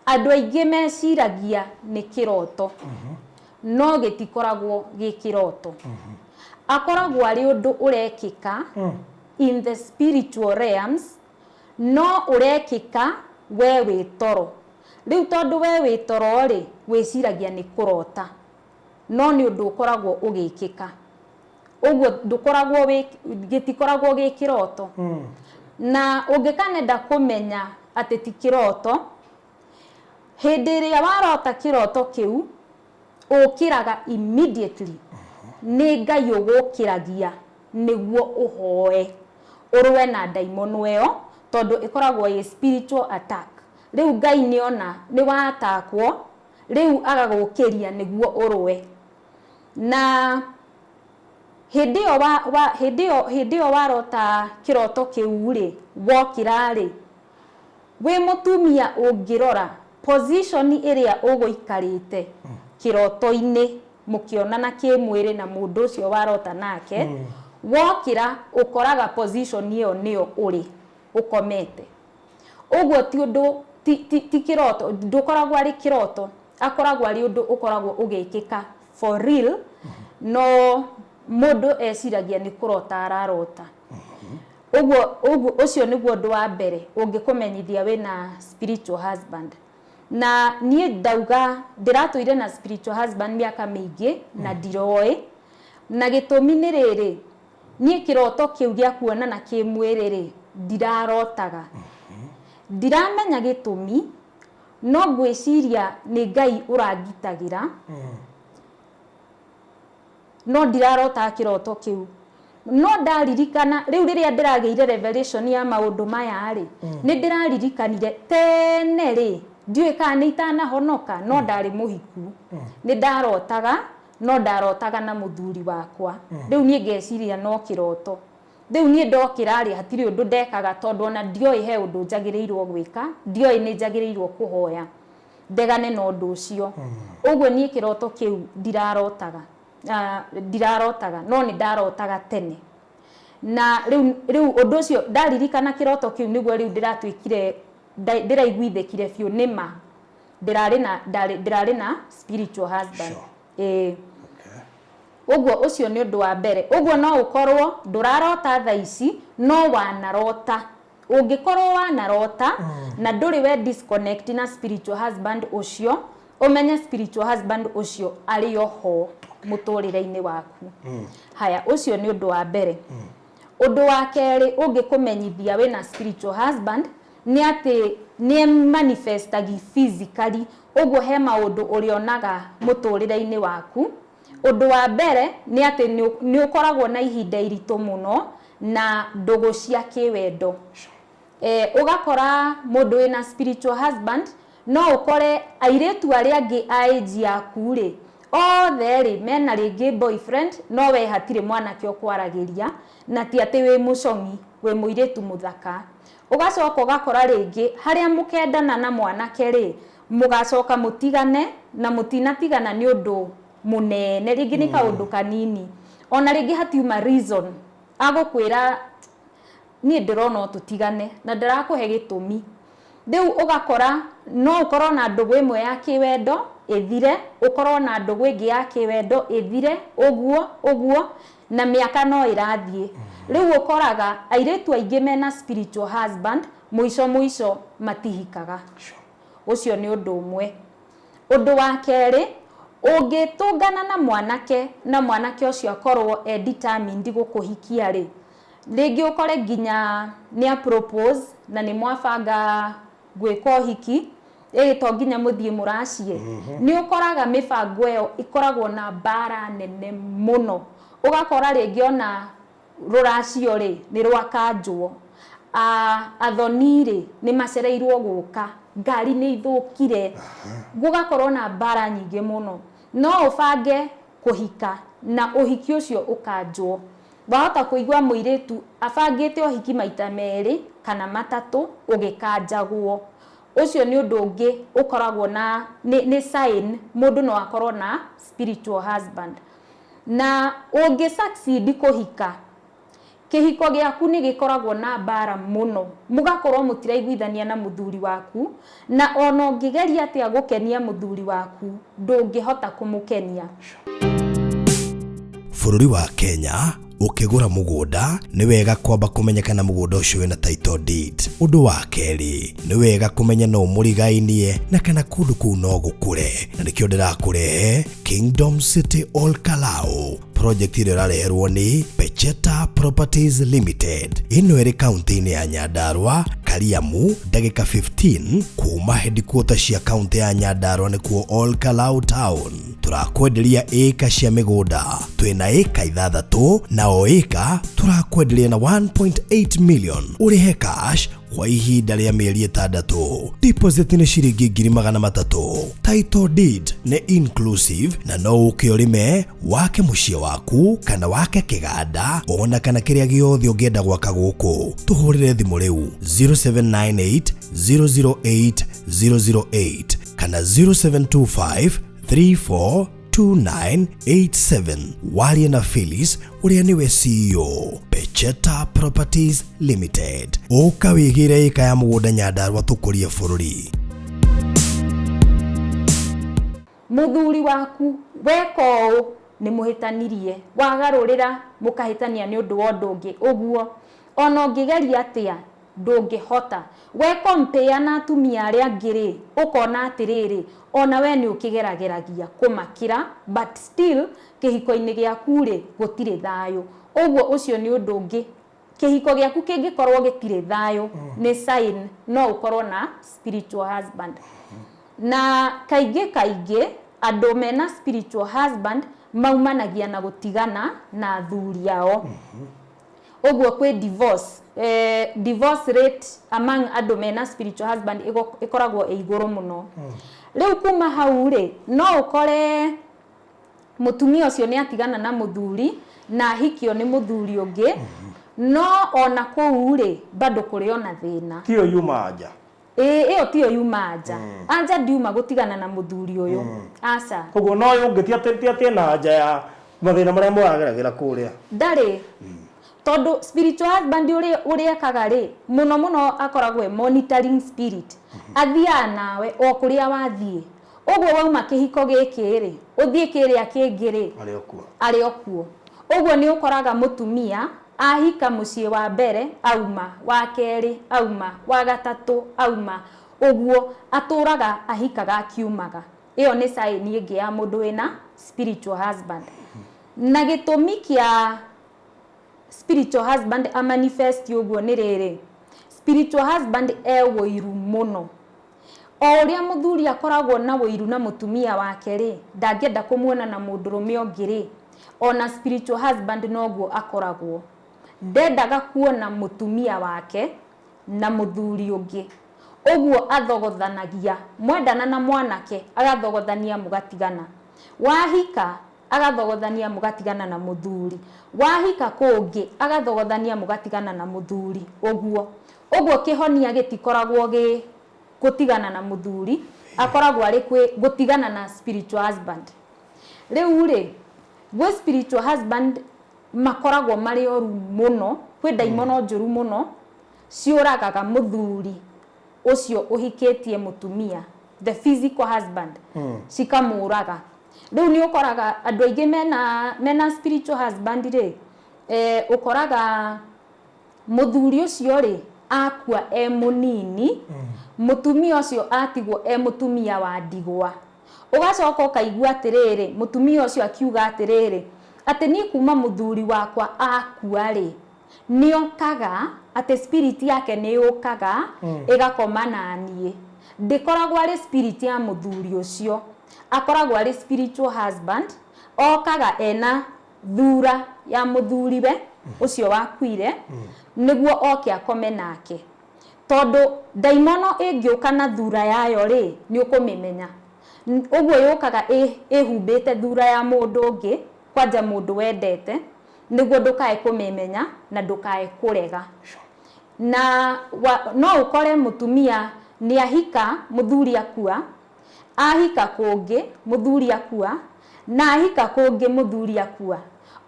andu aingi meciragia ni kiroto no gitikoragwo gi kiroto. Akoragwo ari undu urekika in the spiritual realms no urekika we witoro. Riu tondu we witoro ri wiciragia ni kurota no ni undu ukoragwo ugikika. Uguo ndukoragwo gitikoragwo gi kiroto. Na ungikanenda kumenya ati ti kiroto, hindi iria warota kiroto kiu ukiraga immediately ni Ngai ugukiragia niguo uhoe urwe na daimon weyo tondu ikoragwo i spiritual attack. Riu Ngai niona ni watakwo riu agagukiria niguo urwe. Na hindi yo warota kiroto kiu ri wokira ri we mutumia ungirora position iria uguikarite kiroto-ini mukionana kimwiri na mundu ucio warota nake wokira ukoraga position iyo niyo uri ukomete. Uguo ti undu ti kiroto, ndukoragwo ari kiroto, akoragwo ari undu ukoragwo ugikika for real. No mundu eciragia ni kurota ararota. Uguo ucio niguo undu wa mbere ungikumenyithia wina spiritual husband. Na nie ndauga ndiratuire na spiritual husband miaka mingi na ndiroi. Na gitumi ni riri nie kiroto kiu gia kuonana kimwiri ri ndirarotaga. Ndiramenya gitumi no ngwiciria ni Ngai urangitagira. No ndirarota kiroto kiu. No ndaririkana riu riria ndirageire revelation ya maundu maya ri ni ndiraririkanire tene ri ndiwe kana itana honoka no ndari muhiku. Ni ndarotaga no ndarotaga na muthuri wakwa. Riu nie ngeciria no kiroto. Riu nie ndokira ri hatiri undu ndekaga tondu ona ndioi he undu njagirirwo gwika, ndioi ni njagirirwo kuhoya ndegane no undu ucio. Uguo nie kiroto kiu ndirarotaga no ni ndarotaga tene. Na riu undu ucio ndaririkana kiroto kiu niguo riu ndiratwikire ndiraiguithekire biu nima ndirari na spiritual husband. Uguo ucio ni undu wa mbere. Uguo no ukorwo ndurarota tha ici no wanarota. Ungikorwo wanarota na nduri we disconnect na spiritual husband ucio, umenye spiritual husband ucio ari oho muturire-ini waku. Haya, ucio ni undu wa mbere. Undu wa keri ungikumenyithia wina spiritual husband ni ati ni manifestagi physically. Uguo he maundu urionaga muturire-ini waku. Undu wa mbere ni ati ni ukoragwo na ihinda iritu muno na ndugu cia kiwendo. Ugakora mundu wina spiritual husband no ukore airetu aria angi age yaku ri othe ri mena ringi boyfriend no we hatire mwanake okwaragiria na ti ati we mucongi we muiretu muthaka. Ugacoka ugakora ringi haria mukendana na mwanake ri mugacoka mutigane na mutinatigana ni undu munene ringi ni kaundu kanini. Ona ringi hatiuma reason agukwira ni ndirona tutigane na ndirakuhe gitumi. Riu ugakora no ukorwo na ndugu imwe ya kiwendo ithire, ukorwo na ndugu ingi ya kiwendo ithire, uguo na miaka no irathie. Riu ukoraga airetu aingi mena spiritual husband muico matihikaga. Ucio ni undu umwe. Undu wa keri, ungitungana na mwanake ucio akorwo determined gukuhikia ri ringi ukore nginya ni a propose na ni mwabanga gwika uhiki to nginya muthie muracie. Ni ukoraga mibango iyo ikoragwo na bara nene muno. Ugakora ringi ona ruracio ri ni rwakanjwo, athoni ri ni macereirwo guka, ngari ni ithukire, gugakorwo na bara nyingi muno. No ubange kuhika na uhiki ucio ukanjwo. Wahota kuigwa muiretu abangite uhiki maita meri kana matatu ugikanjagwo. ucio ni undu ungi ukoragwo na ni sign mundu no akorwo na spiritual husband. Na ungi succeed kuhika, kihiko giaku ni gikoragwo na bara muno, mugakorwo mutiraiguithania na muthuri waku, na ona ungigeria atia gukenia muthuri waku ndungihota kumukenia. Bũrũri wa Kenya ukigura mugunda ni wega kwamba kumenyekana mugunda ucio wina title deed. Undu wa keri ni wega kumenya no murigainie na kana kundu kuu no gukure, na nikio ndirakurehe Kingdom City Ol Kalou project ile rareherwo ni Pecheta Properties Limited. Ino iri county-ini ya Nyandarua, Kariamu, ndagika 15 kuma headquarter cia county ya Nyandarua nikuo Ol Kalou town. Turakwenderia eka cia migunda, twina eka 6 na o eka turakwenderia na 1.8 million. Urihe cash kwa ihinda rĩa mĩeri 6. Deposit ni ciringi 300,000. Title deed ni inclusive na no ukiorime wake muciĩ waku kana wake kiganda ona kana kiria giothe ungienda gwaka guku. Tuhurire thimu riu 0798 008 008 kana 0725 342987. Warie na Phyllis uria niwe CEO Pecheta Properties Limited. Uka wigire eka ya mugunda Nyandarua tukurie bururi. Muthuri waku weko ni muhitanirie, wagarurira mukahitania ni undu wa undu ungi uguo, ona ungigeria atia ndungihota. We compare na atumia aria angiri ukona atiriri ona we ni ukigerageragia kumakira, but still kihiko-ini giaku ri gutire thayo. Uguo ucio ni undu ungi, kihiko giaku kingikorwo gitire thayo ni sign no ukorwo na spiritual husband. Na kaingi andu mena spiritual husband maumanagia na gutigana na athuri ao. Uguo kwi divorce rate among andu mena spiritual husband ikoragwo iguru muno. Riu kuma hau ri no ukore mutumia ucio ni atigana na muthuri na hikio ni muthuri ungi, no ona kuu ri bado kuri ona thina. Tio yuma anja. Iyo tio yuma anja. Anja ndiuma gutigana na muthuri uyu. Aca. Koguo no ungitia tia na anja ya mathina maria murageragera kuria. Ndari. Todo spiritual husband uria kagari muno akoragwe monitoring spirit. Athia nawe o kuria wathie. Uguo wauma kihiko gikiri, uthie kiria kingiri. Ari okuo. Uguo ni ukoraga mutumia ahika muciĩ wa mbere auma, wa keri auma, wa gatatu auma. Uguo aturaga ahikaga akiumaga. Iyo ni sign ingi ya mundu wina spiritual husband. Na gitumi kia spiritual husband a manifest uguo ni riri, spiritual husband woiru muno. O uria muthuri akoragwo na woiru na mutumia wake ri, ndangienda kumuona na mundurume ongiri, ona spiritual husband noguo akoragwo. Ndendaga kuona mutumia wake na muthuri ungi. Uguo athogothanagia, mwendana na mwanake agathogothania mugatigana. Wahika agathogothania mugatigana na muthuri. Wahika kungi agathogothania mugatigana na muthuri. Uguo kihonia gitikoragwo gutigana na muthuri, akoragwo ari gutigana na spiritual husband. Riu ri gwe spiritual husband makoragwo mari oru muno, kwi daimono njuru muno ciuragaga muthuri ucio uhikitie mutumia, the physical husband, cikamuraga. Riu ni ukoraga andu aingi mena spiritual husband ri ukoraga muthuri ucio ri akua munini, mutumia ucio atigwo mutumia wa ndigwa. Ugacoka ukaigua atiriri mutumia ucio akiuga atiriri ati ni kuma muthuri wakwa akua ri ni okaga ati spirit yake ni okaga igakoma na nie. Ndikoragwo ari spirit ya muthuri ucio, akoragwo ari spiritual husband, okaga ena thura ya muthuri we ucio wakuire niguo oke akome nake. Tondu daimono ingiuka na thura yayo ri ni ukumimenya. Uguo yukaga ihumbite thura ya mundu ungi, kwanja mundu wendete, niguo ndukae kumimenya na ndukae kurega. Na no ukore mutumia ni ahika muthuri akua, ahika kungi muthuri akua, na ahika kungi muthuri akua.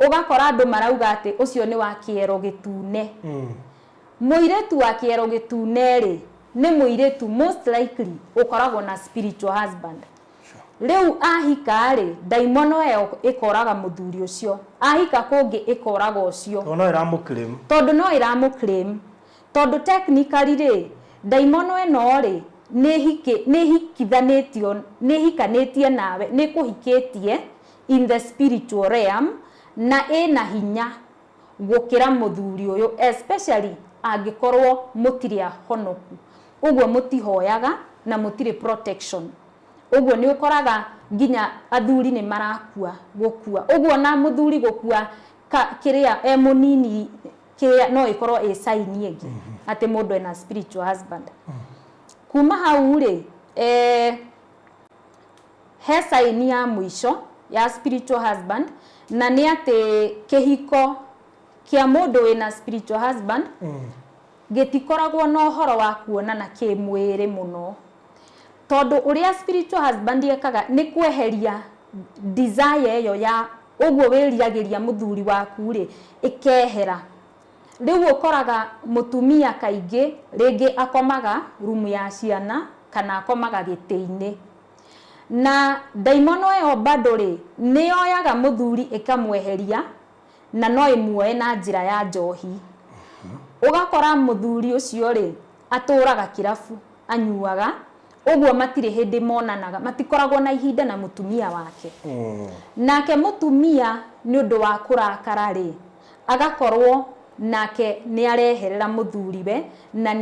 Ugakora andu marauga ati ucio ni wa kiero gitune. Muiretu wa kiero gitune ri ni muiretu most likely ukoragwo na spiritual husband. Riu ahika ri daimono eo ikoraga muthuri ucio, ahika kungi ikoraga ucio tondu no iramukrim, tondu technically ri daimono eno ri ni hikithanitio, ni hikanitie nawe, ni kuhikitie in the spiritual realm, na ina hinya gukira muthuri uyu, especially angikorwo mutiri ahonoku, uguo mutihoyaga na mutiri protection. Uguo ni ukoraga nginya athuri ni marakua gukua, uguo na muthuri gukua kiria munini kiria no ikorwo sign yengi ati mundu ena spiritual husband. Kuma hau ri he sign ya mwisho ya spiritual husband, na ni ati kihiko kia mundu ena spiritual husband gitikoragwo na uhoro wa kuonana kimwiri muno, tondu uria spiritual husband yekaga ni kweheria desire yo ya uguo wiriagiria muthuri waku ri ikehera. Riu ukoraga mutumia kaingi ringi akomaga rumu ya ciana kana akomaga gitiini, na daimono eo bado ri ni yoyaga muthuri ikamweheria na no imuoe na njira ya njohi. Ugakora muthuri ucio ri aturaga kirafu anyuaga, uguo matire hindi monanaga, matikoragwo na ihinda na mutumia wake. Nake mutumia ni undu wa kurakara ri agakorwo nake ni areherera muthuri we, na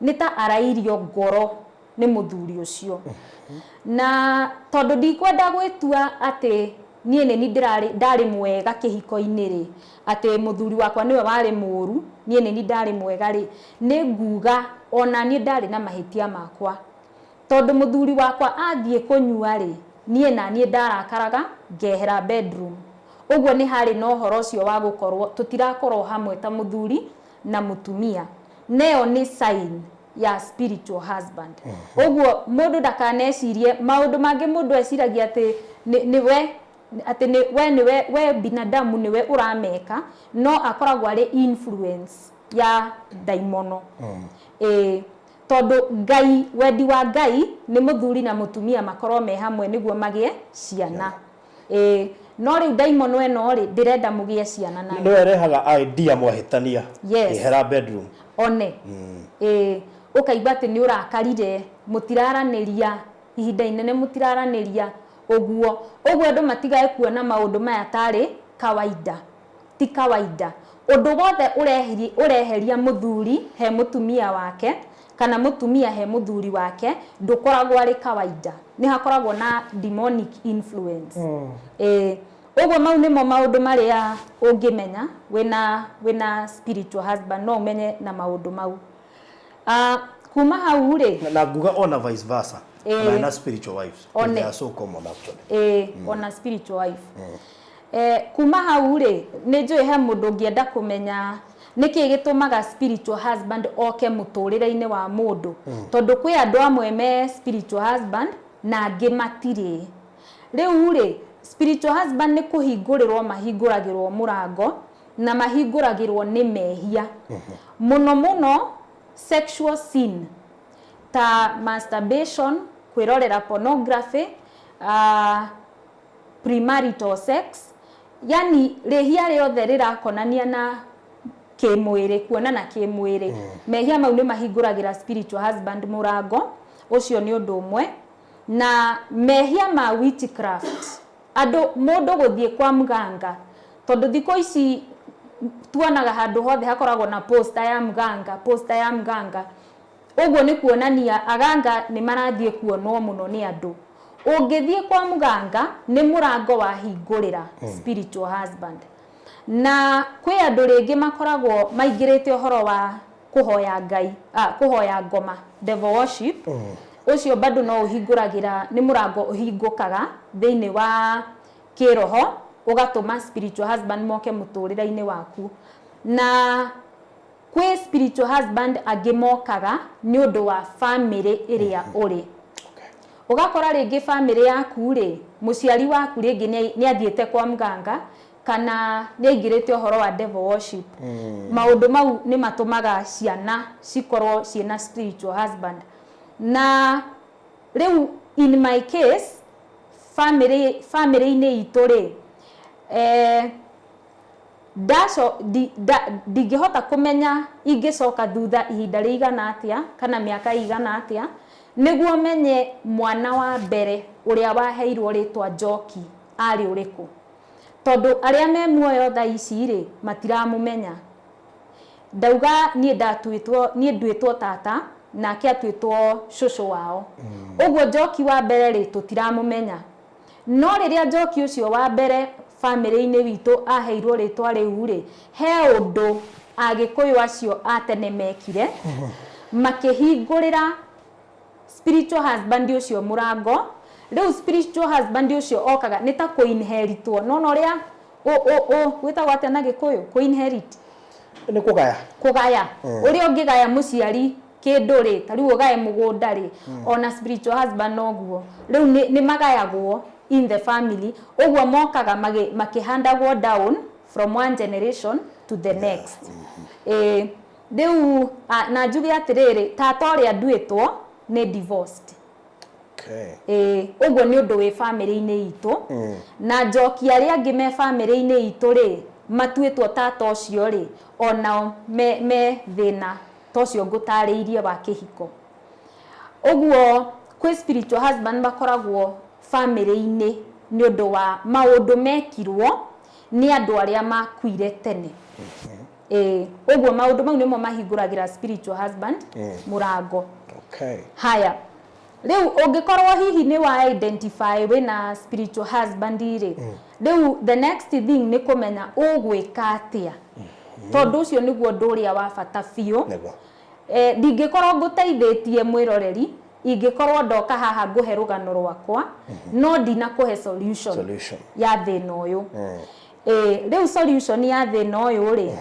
ni ta arairio ngoro ni muthuri ucio. Na tondu ndikwenda gwitua ati nie ni ndari mwega kihiko-ini ri, ati muthuri wakwa niwe wari muru, nie ni ndari mwega ri, ni nguga ona nie ndari na mahitia makwa, tondu muthuri wakwa athie kunyua ri, nie na nie ndarakaraga ngehera bedroom. Uguo ni hari no horo ucio wa gukorwo tutirakorwo hamwe ta muthuri na mutumia. Neo ni sign ya spiritual husband. Uguo mundu ndakanecirie maundu mangi mundu eciragia ati we binadamu niwe urameka, no akoragwo ari influence ya daimono. Tondu Ngai, wendi wa Ngai ni muthuri na mutumia makorwo me hamwe niguo magie ciana. No riu daimono eno ri ndirenda mugie ciana nayo, no erehaga idea mwahitania ihera bedroom one. Ukaigua ati ni urakarire, mutiraraniria ihinda inene, mutiraraniria uguo andu matigae kuona maundu maya tari kawaida, ti kawaida. Undu wothe ureheria muthuri he mutumia wake kana mutumia he muthuri wake ndukoragwo ari kawaida, ni hakoragwo na demonic influence. Uguo mau nimo maundu maria ungimenya wina spiritual husband, no umenye na maundu mau. Kuma hau ri na nguga ona vice versa, na spiritual wives they are so common actually. Ona spiritual wife. Kuma hau ri ni njui he mundu ngienda kumenya niki gitumaga spiritual husband oke muturire-ini wa mundu, tondu kwi andu amwe me spiritual husband na angi matiri. Riu ri spiritual husband ni kuhingurirwo mahinguragirwo murango na mahinguragirwo ni mehia muno sexual sin ta masturbation, kwirorera pornography, premarital sex, yani rihia riothe rirakonania na kimwiri, kuonana kimwiri. Mehia mau ni mahinguragira spiritual husband murango ucio ni undu umwe. Na mehia ma witchcraft, mundu guthie kwa mganga, tondu thiko ici tuonaga handu hothe hakoragwo na poster ya mganga. Uguo ni kuonania aganga ni marathie kuonwo muno ni andu. Ungithie kwa mganga ni murango wa hingurira spiritual husband. Na kwi andu ringi makoragwo maingirite uhoro wa kuhoya Ngai, kuhoya ngoma, devil worship. Ucio bado no uhinguragira, ni murango uhingukaga thiini wa kiroho, ugatuma spiritual husband moke muturira-ini waku. Na kwi spiritual husband agimokaga ni undu wa family iria uri ugakora ringi family yaku ri muciari waku ringi ni athiete kwa mganga kana ni aingirite uhoro wa devil worship maundu mau ni matumaga ciana cikorwo ciena spiritual husband na riu in my case family ni itu ri ndingihota kumenya ingicoka thutha ihinda rigana atia kana miaka igana atia niguo menye mwana wa mbere uria waheirwo ritwa Njoki ari uriku tondu aria me muoyo tha ici ri matiramumenya ndauga nie nduitwo tata nake atuitwo shushu wao uguo Njoki wa mbere ri tutiramumenya no riria Njoki ucio wa mbere family-ini witu aheirwo ritwa riu ri he undu agikuyu acio atene mekire makihingurira spiritual husband ucio murango riu spiritual husband ucio okaga nita ku inheritwo no ria witagwo atia na gikuyu ku inherit ni kugaya uria ungigaya muciari kindu ri tariu ugaye mugunda ri ona spiritual husband noguo riu ni magayagwo in the family uguo mokaga makihandagwo down from one generation to the next riu na njuge atiriri tata uria nduitwo ni divorced uguo ni undu wi family-ini itu na Njoki aria angi me family-ini itu ri matuitwo tata ucio ri ona me thina tocio ngutariirie wa kihiko uguo kwi spiritual husband bakoragwo family-ini ni undu wa maundu mekirwo ni andu aria makuire tene uguo maundu mau nimo mahinguragira spiritual husband murango haya riu ungikorwo hihi ni wa identify wina spiritual husband ri riu the next thing ni kumenya ugwika atia tondu ucio niguo nduria wa bata biu ndingikorwo nguteithitie mwiroreri ingikorwo ndoka haha nguhe rugano rwakwa no ndina kuhe solution ya thina uyu riu solution ya thina uyu ri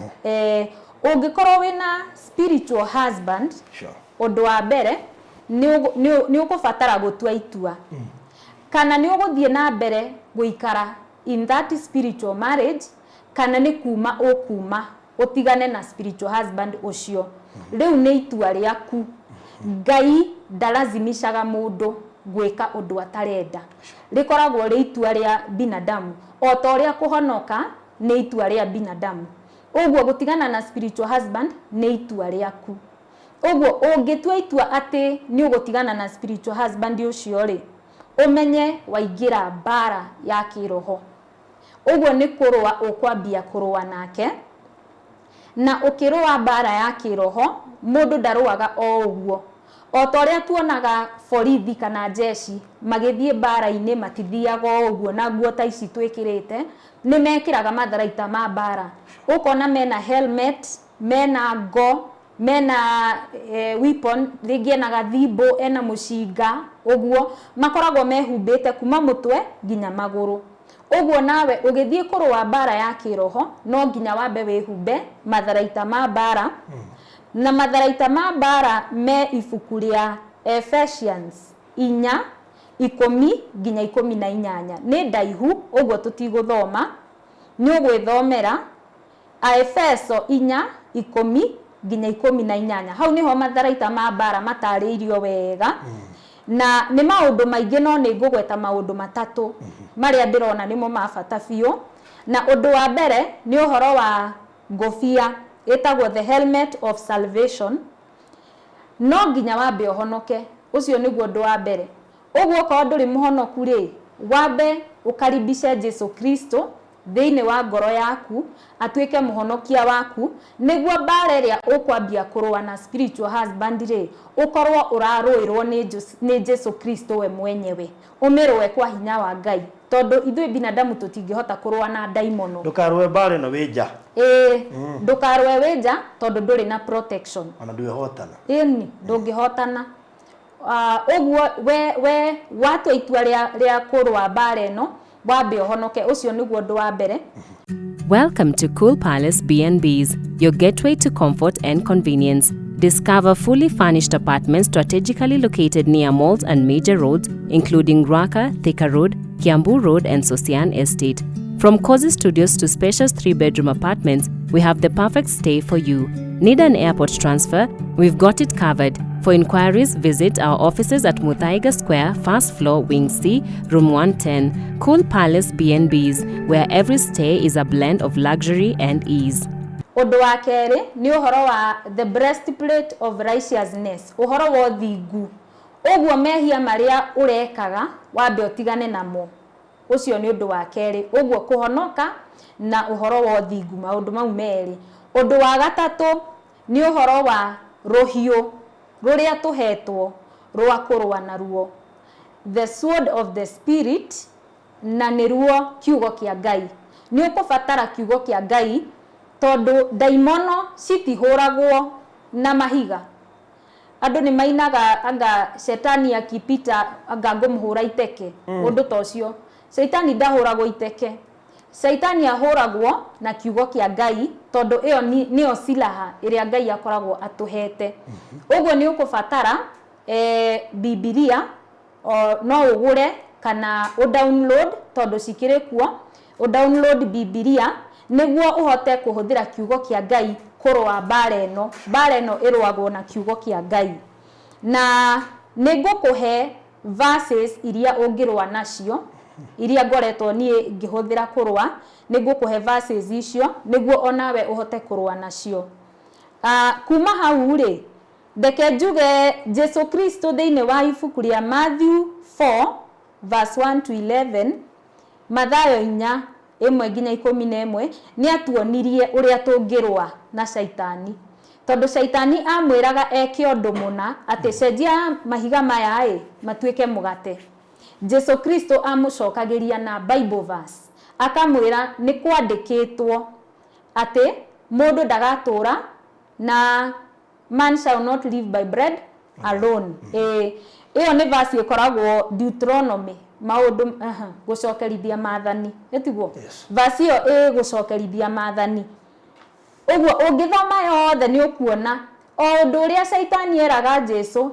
ungikorwo wina spiritual husband undu wa mbere ni ukubatara gutua itua kana ni uguthie na mbere guikara in that spiritual marriage kana ni kuma utigane na spiritual husband ucio riu ni itua riaku Ngai ndalazimishaga mundu gwika undu atarenda rikoragwo ri itua ria binadamu o ta uria kuhonoka ni itua ria binadamu uguo gutigana na spiritual husband ni itua riaku uguo ungitua itua ati ni ugutigana na spiritual husband ucio ri umenye waingira bara ya kiroho uguo ni kurua ukwambia kurua nake na ukirua bara ya kiroho mundu ndaruaga o uguo o ta uria tuonaga borithi kana jeshi magithie bara-ini matithiaga uguo na nguo ta ici twikirite ni mekiraga matharaita ma bara ukona mena helmet mena ngo mena weapon ringi na gathimbo ena mushinga uguo makoragwo mehumbite kuma mutwe nginya maguru uguo nawe ugithie kurua bara ya kiroho no nginya wambe wihumbe matharaita ma bara na matharaita ma bara me ibuku ria Ephesians 4:10 nginya 18 ni ndaihu uguo tutiguthoma ni ugwithomera Efeso 4:10 nginya 18 hau niho matharaita ma bara matariirio wega na ni maundu maingi no ni ngugweta maundu matatu maria ndirona nimo mabata biu na undu wa mbere ni uhoro wa ngofia etagwo the helmet of salvation no nginya wambe uhonoke ucio niguo undu wa mbere uguo ko nduri muhonoku ri wambe ukaribishe Jesu Kristo thiini wa ngoro yaku atuike muhonokia waku niguo bara iria ukwambia kurua na spiritual husband ri ukorwo uraruirwo ni Jesu Kristo we mwenyewe umirwe kwa hinya wa Ngai tondu ithui binadamu tutingihota kurua na daimono ndukarwe bara no winja ndukarwe winja tondu nduri na protection ona ndwihotana ndungihotana uguo we watu itua ria kurua bara eno wambe uhonoke ucio niguo undu wa mbere Welcome to Cool Palace B&Bs, your gateway to comfort and convenience. Discover fully furnished apartments strategically located near malls and major roads, including Ruaka, Thika Road, Kiambu Road, and Sosian Estate. From cozy studios to spacious 3-bedroom apartments, we have the perfect stay for you. Need an airport transfer? We've got it covered. For inquiries, visit our offices at Muthaiga Square, first floor, Wing C, room 110. Cool Palace B&Bs, where every stay is a blend of luxury and ease. Undu wa keri ni uhoro wa the breastplate of righteousness, uhoro wa thingu. Uguo mehia maria urekaga wambe utigane namo. Ucio ni undu wa keri, uguo kuhonoka na uhoro wa thingu, maundu mau meri. Undu wa gatatu ni uhoro wa rohio ruria tuhetwo rwa kurwa naruo, the sword of the spirit, na niruo kiugo kia Ngai. Ni ukubatara kiugo kia Ngai tondu daimono citihuragwo na mahiga. Andu ni mainaga anga shetani akipita anga ngumuhura iteke, undu tocio. Shetani ndahuragwo iteke. Shetani ahuragwo na kiugo kia Ngai tondu iyo niyo silaha iria Ngai akoragwo atuhete. Uguo ni ukubatara Biblia no ugure kana download tondu cikire kuo, download Biblia niguo uhote kuhuthira kiugo kia Ngai kurwa bara eno irwagwo na kiugo kia Ngai. Na nigukuhe verses iria ungirwa nacio iria ngoretwo nie ngihuthira kurwa, nigukuhe verses icio niguo onawe uhote kurwa nacio. Kuma hau ri ndeke njuge Jesu Kristo thiini wa ibuku ria Matthew 4 verse 1 to 11, Mathayo 4 1 nginya 11 ni atuonirie uria tungirwa na Saitani. Tondu Saitani amwiraga eke undu muna ati cenjia mahiga maya matuike mugate. Jesu Kristo amucokagiria na Bible verse akamwira ni kwandikitwo ati mundu ndagatura na man shall not live by bread alone. Iyo ni verse ikoragwo Deuteronomy, maundu gucokerithia mathani, etiguo verse iyo gucokerithia mathani. Uguo ungithoma yothe ni ukuona o undu uria Saitani eraga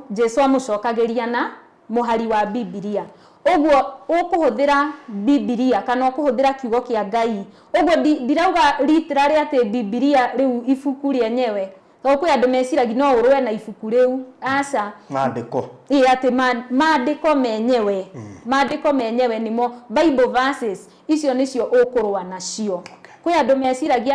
Jesu amucokagiria na muhari wa Biblia. Uguo ukuhuthira Biblia kana ukuhuthira kiugo kia Ngai. Uguo ndirauga literally ati Biblia riu ibuku ryenyewe. Kwi andu meciragi no urwe na ibuku riu, aca maandiko ati maandiko menyewe. Maandiko menyewe nimo Bible verses icio nicio ukurwa nacio. Kwi andu meciragi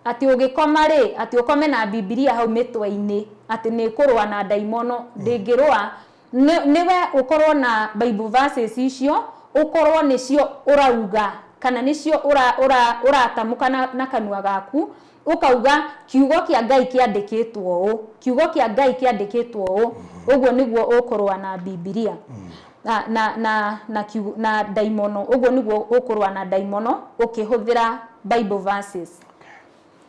ati ugikoma ri ati ukome na Biblia hau mitwe-ini ati ni kurwa na daimono. Ndingirwa niwe ukorwo na Bible verses icio, ukorwo nicio urauga kana nicio uratamuka na kanua gaku, ukauga kiugo kia Ngai kiandikitwo u, kiugo kia Ngai kiandikitwo u. Uguo niguo ukorwa na Biblia na daimono. Uguo niguo ukorwa na daimono ukihuthira Bible verses.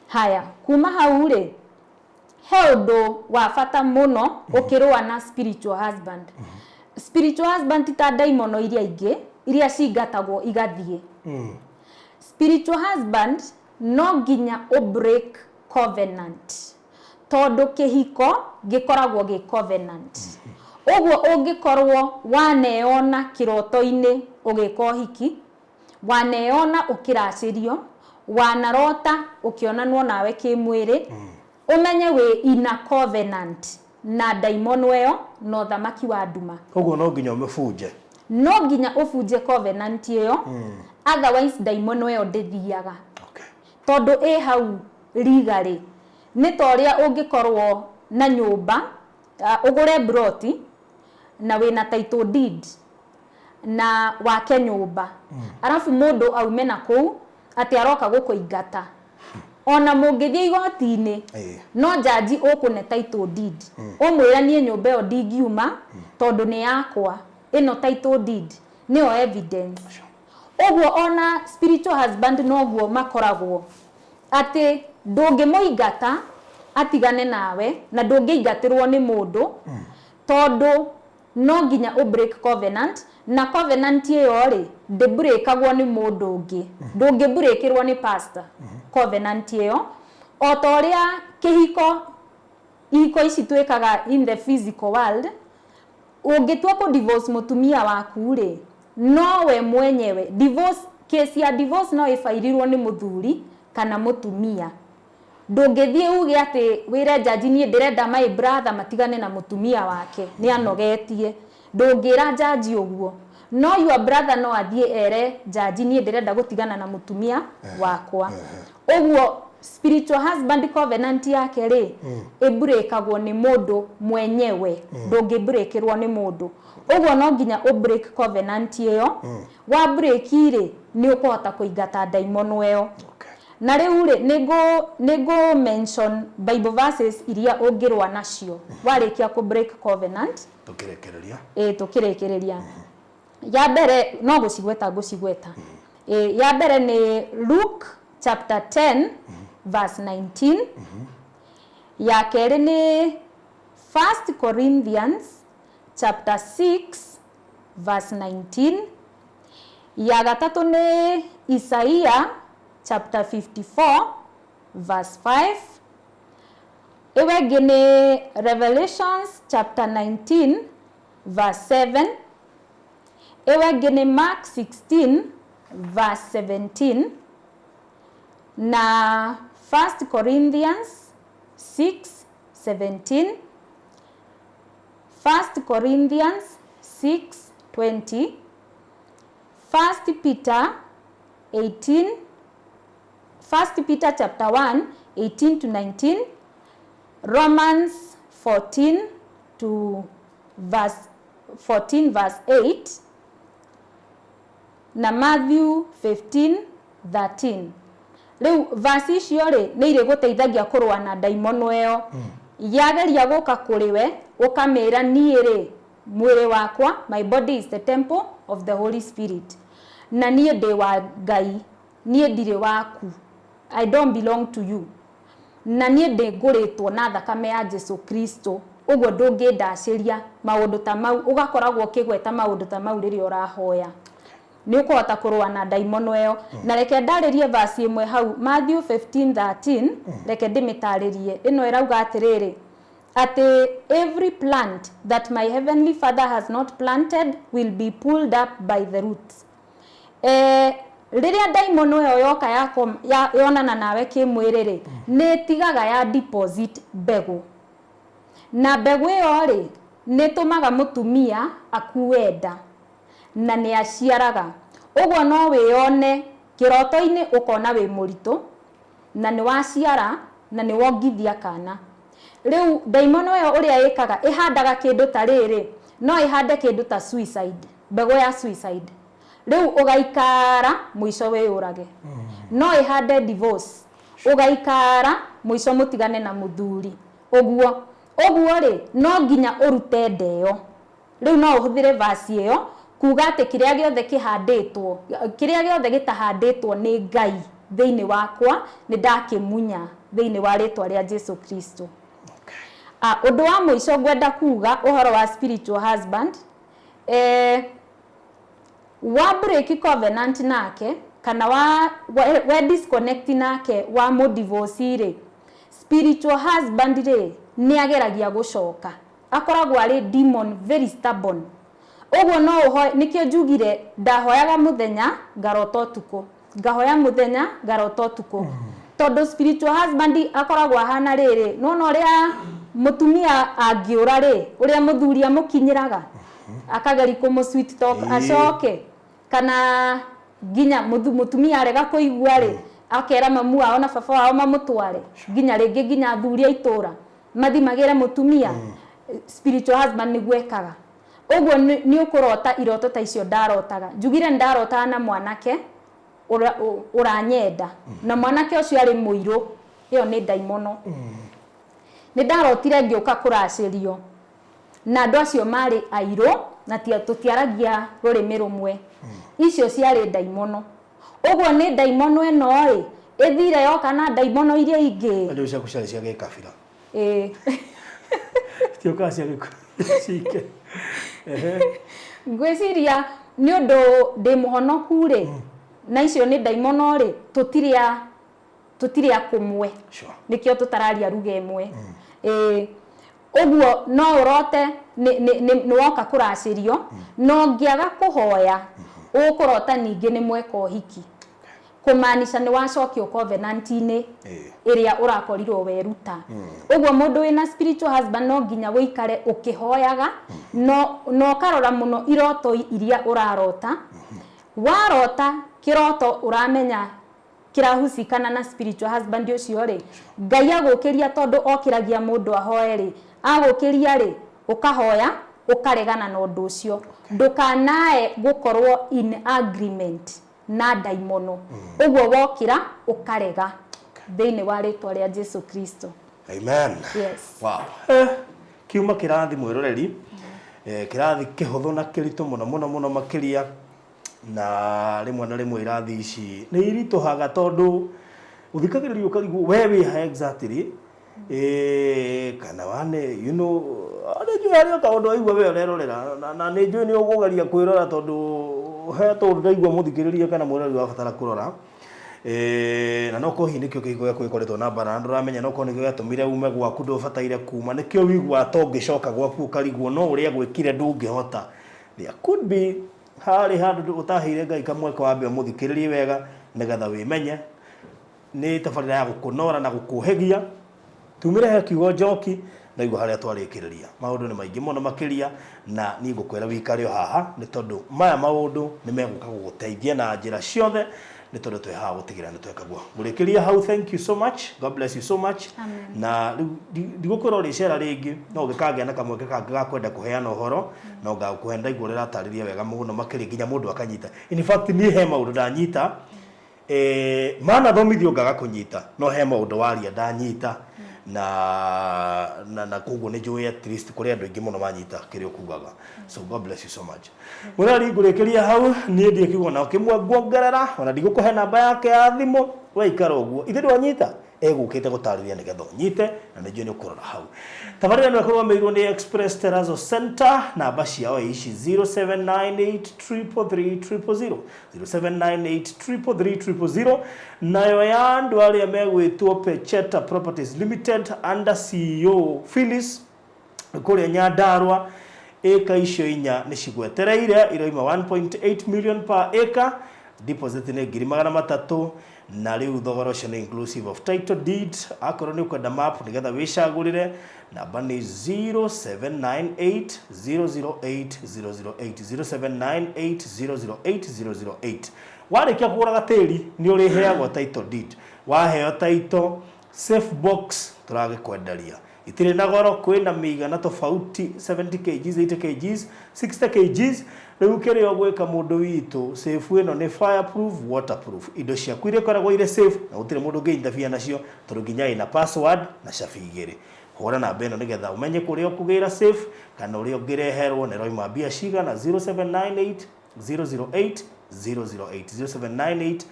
Haya, kuma hau ri he undu wa bata muno ukirwa na spiritual husband. Spiritual husband ta daimono iria ingi iria cingatagwo igathie. Spiritual husband no nginya u break covenant tondu kihiko gikoragwo gi covenant. Uguo ungikorwo waneona kiroto-ini ugika hiki, waneona ukiracirio, wanarota ukionanwo nawe kimwiri, umenye we ina covenant na daimono eyo no thamaki wa nduma. Uguo no nginya umefuje, no nginya ufuje covenant iyo, otherwise daimono eyo ndithiaga. Tondu hau legally ni toria ungikorwo na nyumba ugure broti na wina title deed na wake nyumba, arafu mundu aume na kuu ati aroka gukuingata, ona mungithie igoti-ini no jaji ukune title deed, umwira nie nyumba yo ndingiuma tondu ni yakwa, ino title deed niyo evidence. Uguo ona spiritual husband noguo makoragwo ati ndungimuingata atigane nawe na ndungiingatirwo ni mundu tondu no nginya u break covenant, na covenant iyo ri de breakagwo ni mundu ungi ndungi breakirwo ni pastor covenant iyo o toria kihiko ici twikaga in the physical world. Ungitua ku divorce mutumia waku ri no we mwenyewe divorce case ya divorce no ifairirwo ni muthuri kana mutumia. Ndungithie uge ati wire jaji nie ndirenda my brother matigane na mutumia wake ni anogetie. Ndungira jaji uguo. No your brother no athie ere jaji nie ndirenda gutigana na mutumia wakwa. Uguo spiritual husband covenant yake ri ibreakagwo ni mundu mwenyewe, ndungibreakirwo ni mundu. Uguo no nginya u break covenant iyo. Wa break ri ni ukuhota kuingata daimono iyo. Na riu ri nego mention Bible verses iria ungirwa nacio warikia ku break covenant tukirekereria tukirekereria. Ya mbere no gucigweta ya mbere ni Luke chapter 10 verse 19. Ya keri ni 1 Corinthians chapter 6 verse 19. Ya gatatu ni Isaiah chapter 54 verse 5. Iwegi ni Revelations chapter 19 verse 7. Iwegi ni Mark 16 verse 17. Na 1 Corinthians 6:17. 1 Corinthians 6:20. 1 Peter 18. 1 Peter chapter 1 18 to 19. Romans 14 verse 8. Na Matthew 15:13. Riu verse icio ri ni ire guteithagia kurwa na daimono iyo. Yageria guka kuriwe ukamira nie ri mwiri wakwa, my body is the temple of the Holy Spirit. Na nie ndi wa Ngai, nie ndire waku, I don't belong to you. Na nie ndi nguritwo na thakame ya Jesu Kristo. Uguo ndungindaciria maundu ta mau, ugakoragwo kigweta maundu ta mau riri urahoya. Ni ukuhota kurwa na daimono iyo. Na reke ndaririe verse imwe hau Matthew 15:13. Reke ndimitaririe ino irauga atiriri ati every plant that my heavenly Father has not planted will be pulled up by the roots. Riria daimono iyo yoka yonana nawe kimwiriri ni tigaga ya deposit mbegu. Na mbegu iyo ri ni tumaga mutumia akuenda na ni aciaraga. Uguo no wiyone kiroto-ini ukona wi murito na ni waciara na ni wongithia kana. Riu daimono yo uria ikaga ihandaga kindu ta riri no ihande kindu ta suicide, mbegu ya suicide. Riu ugaikara mwisho we urage. No ihande divorce, ugaikara mwisho mutigane na muthuri. Uguo ri no nginya urute ndeo. Riu no uhuthire verse iyo kuga ati kiria giothe kihanditwo, kiria giothe gitahanditwo ni Ngai thiini wakwa ni ndakimunya thiini wa ritwa ria Jesu Kristo. Undu wa mwisho ngwenda kuga uhoro wa spiritual husband, wa break covenant nake kana wa disconnect nake wa mu divorce ri, spiritual husband ri ni ageragia gucoka, akoragwo ari demon very stubborn. Uguo no nikio njugire ndahoyaga muthenya ngarota utuko, ngahoya muthenya ngarota utuko. Tondu spiritual husband akoragwo hana riri no ria mutumia angiura ri uria muthuri amukinyiraga akageri kumu sweet talk acoke kana ginya mutumia arega kuigua ri akera mamu wao na baba wao mamutware ginya ringi ginya athuri aitura mathi magire mutumia. Spiritual husband ni gwekaga uguo ni ukurota iroto ta icio ndarotaga. Njugire ndarota na mwanake uranyenda na mwanake ucio ari muiru, iyo ni daimono. Ni ndarotire ngioka kuracirio na andu acio mari airu na tutiaragia rurimi rumwe. Icio ciari daimono. Uguo ni daimono eno ri ithire yoka na daimono iria ingi. Ndio cia kuciari cia gikabira. tio kasi agikucike ngwiciria ni undu ndi muhonoku ri na icio ni daimono ri tutiria kumwe nikio tutararia ruga imwe uguo no urote ni woka kuracirio no ngiaga kuhoya ukurota ningi ni mweka uhiki kumaanisha ni wacokio covenant-ini iria urakorirwo weruta uguo mundu wina spiritual husband no nginya wikare ukihoyaga no karora muno iroto iria urarota warota kiroto uramenya kirahusikana na spiritual husband ucio ri Ngai agukiria tondu okiragia mundu ahoe ri agukiria ri ukahoya ukaregana na undu ucio ndukanae gukorwo in agreement na daimono uguo wokira ukarega thiini wa ritwa ria Jesu Kristo. Amen. Yes. Wow. Kiuma kirathi mwiroreri kirathi kihuthu na kiritu muno makiria na rimwe na rimwe irathi ici ni irituhaga tondu uthikagiririo karigu we wi ha exactly kana wane you know anajua ari kaundu aigua we urerorera na ni njui ni ugugeria kwirora tondu he tondu ndaigua muthikiriria kana mwirori wa batara kurora na noko hi nikio kigo kwikoretwo na bara nduramenya noko nikio yatumire ume gwaku ndubataire kuma nikio wigwa tongicoka gwaku karigwo no uria gwikire ndungihota there could be hari handu utahire Ngai kamweka wambe muthikiririe wega nigetha wimenye ni tabarira ya gukunora na gukuhegia tumire he kiugo njoki na igwa haria twarikiriria maundu ni maingi muno makiria na ni ngukwira wikare haha ni tondu maya maundu ni meguka guguteithia na njira ciothe ni tondu twi haha gutigira ni twekagwo ngurikiria hau. Thank you so much, God bless you so much. Amen. Na ndigukorwo ricera ringi no gikagea na kamweke kangi ga kwenda kuheana uhoro no ngakuhenda igurira tarĩria wega muno makiri nginya mundu akanyita. In fact ni he maundu ndanyita mana thomithio ngaga kunyita no he maundu waria ndanyita na kuguo ni njui at least kuri andu ingi muno manyita kirio kugaga. So God bless you so much. Murari ngurikiria hau ni ndie kiugo na kimwe nguongerera ona ndigukuhe namba yake ya thimu we ikara uguo ithe ndwanyita egukite gutariria nigetha nyite na njui ni ukurora hau. Tabarira ni kurwa meirwo ni Express Terrazzo Center namba ciao ici 0798333000 0798333000 nayo ya andu aria megwitwo Pecheta Properties Limited under CEO Phyllis kuria Nyandarua eka icio inya ni cigwetereire iroima 1.8 million per acre deposit ni 300,000 na riu thogora ucio ni inclusive of title deed akorwo ni ukwenda map nigetha wicagurire namba ni 0798008008 warikia kugura gatiri ni uriheagwo title deed waheo title safe box turagikwenderia itire na goro kwina migana tofauti 70 kg 80 kg 60 kg riu kirio gwika mundu witu safe ino ni fireproof waterproof indo cia kwire koragwo ire safe na utire mundu ngeindafia nacio tondu nginya ina password na cabi igiri hora na beno nigetha umenye kuria ukugira safe kana uria ungireherwo na roima bia ciga na 0798 008 008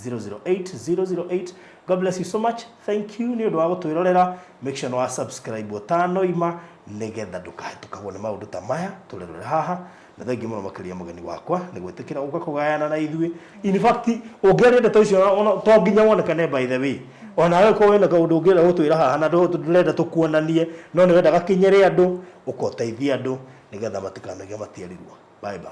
008. God bless you so much. Thank you ni undu wa gutwirorera. Make sure no subscribe butano ima nigetha ndukahĩtũkagwo nĩ maũndũ ta maya tũrerore haha na thengi mũno makĩria mũgeni wakwa nĩ gwĩtĩkĩra gũka kũgayana na ithuĩ. In fact ũngĩenda tũcio to nginya wonekane by the way ona wewe ko wena kaũndũ ũngĩenda gũtwĩra haha na ndĩrenda tũkuonanie no nĩ wenda gakinyĩre andũ ũkoteithia andũ nigetha matikanage matiarirwo. Bye bye.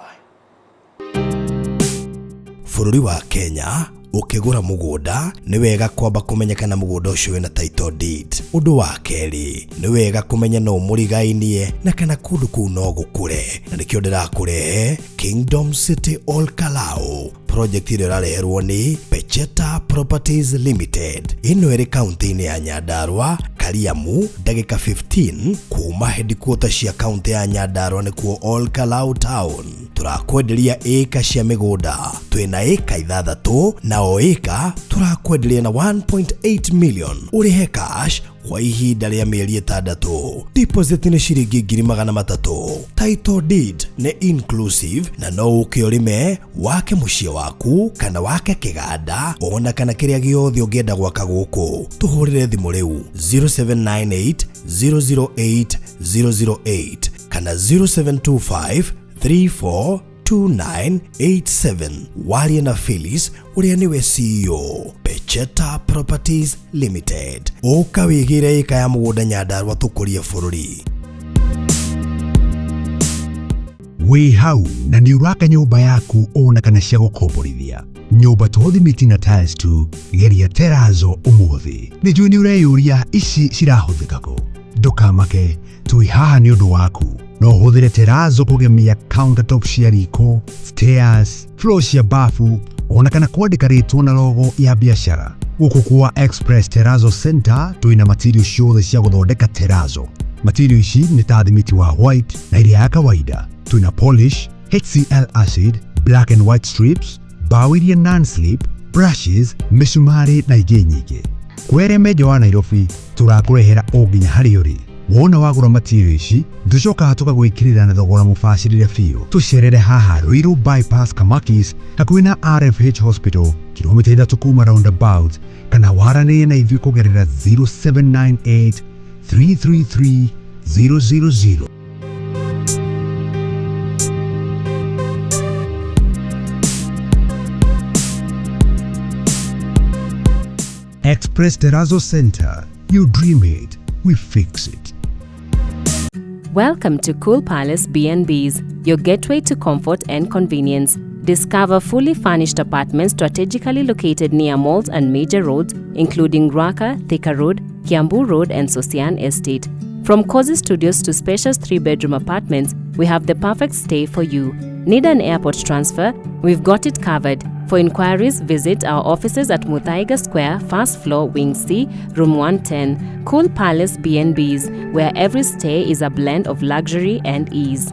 Bũrũri wa Kenya ukigura mugunda ni wega kwamba kumenya kana mugunda ucio wina title deed. Undu wa keri ni wega kumenya no murigainie na kana kundu kuu no gukure na nikio ndirakurehe Kingdom City All Kalau project ile rareherwo ni Pecheta Properties Limited. Ino iri county-ini ya Nyandarua, Kariamu, ndagika 15 kuma headquarter cia county ya Nyandarua nikuo All Kalau town. Turakwenderia eka cia migunda twina eka 6 na o eka turakwenderia na 1.8 million urihe cash kwa ihinda rĩa mĩeri 6. Deposit ni ciringi 300,000. Title deed ni inclusive na no ukiorime wake muciĩ waku kana wake kiganda ona kana kiria giothe ungienda gwaka guku. Tuhurire thimu riu 07 0798 008 008 kana 0725 342987. Warie na Phyllis uria niwe CEO Pecheta Properties Limited. Uka wigire ika ya mugunda Nyandarua tukurie bururi. Wĩ hau na nĩ ũraka nyũmba yaku ona kana cia gũkomborithia. Nyũmba to thimiti na tiles tu, geria Terrazzo ũmũthĩ. Nĩ njũĩ nĩ ũreyũria ici cirahũthĩka kũ. Ndũkamake, tũi haha nĩ ũndũ waku. No ũhũthĩre Terrazzo kũgemia countertop cia riko, stairs, floor cia bafu, ona kana kwandĩka rĩtwa na logo ya biacara. Gũkũ kwa Express Terrazzo Center twĩna material ciothe cia gũthondeka Terrazzo. Material ici nĩ ta thimiti wa white na iria ya kawaida. Twĩna polish, HCl acid, black and white strips, mbao iria non-slip, brushes, misumari na ingĩ nyingĩ. Kwere meja wa Nairobi tũrakũrehera o nginya harĩa ũrĩ. Wona wagũra material ici, tũcokaga tũgagwĩkĩrĩra na thogora mũbacĩrĩre biũ. Tũcerere haha Ruiru bypass Kamakis hakuhĩ na RFH Hospital, kilomita 3 kuma roundabout, kana waranĩrie na ithuĩ kũgerera 0798 333 000. Express Terrazzo Center. You dream it, we fix it. Welcome to Cool Palace B&Bs, your gateway to comfort and convenience. Discover fully furnished apartments strategically located near malls and major roads, including Ruaka, Thika Road, Kiambu Road, and Sosian Estate. From cozy studios to spacious 3-bedroom apartments, we have the perfect stay for you. Need an airport transfer? We've got it covered. For inquiries, visit our offices at Muthaiga Square, first floor, Wing C, room 110. Cool Palace B&Bs, where every stay is a blend of luxury and ease.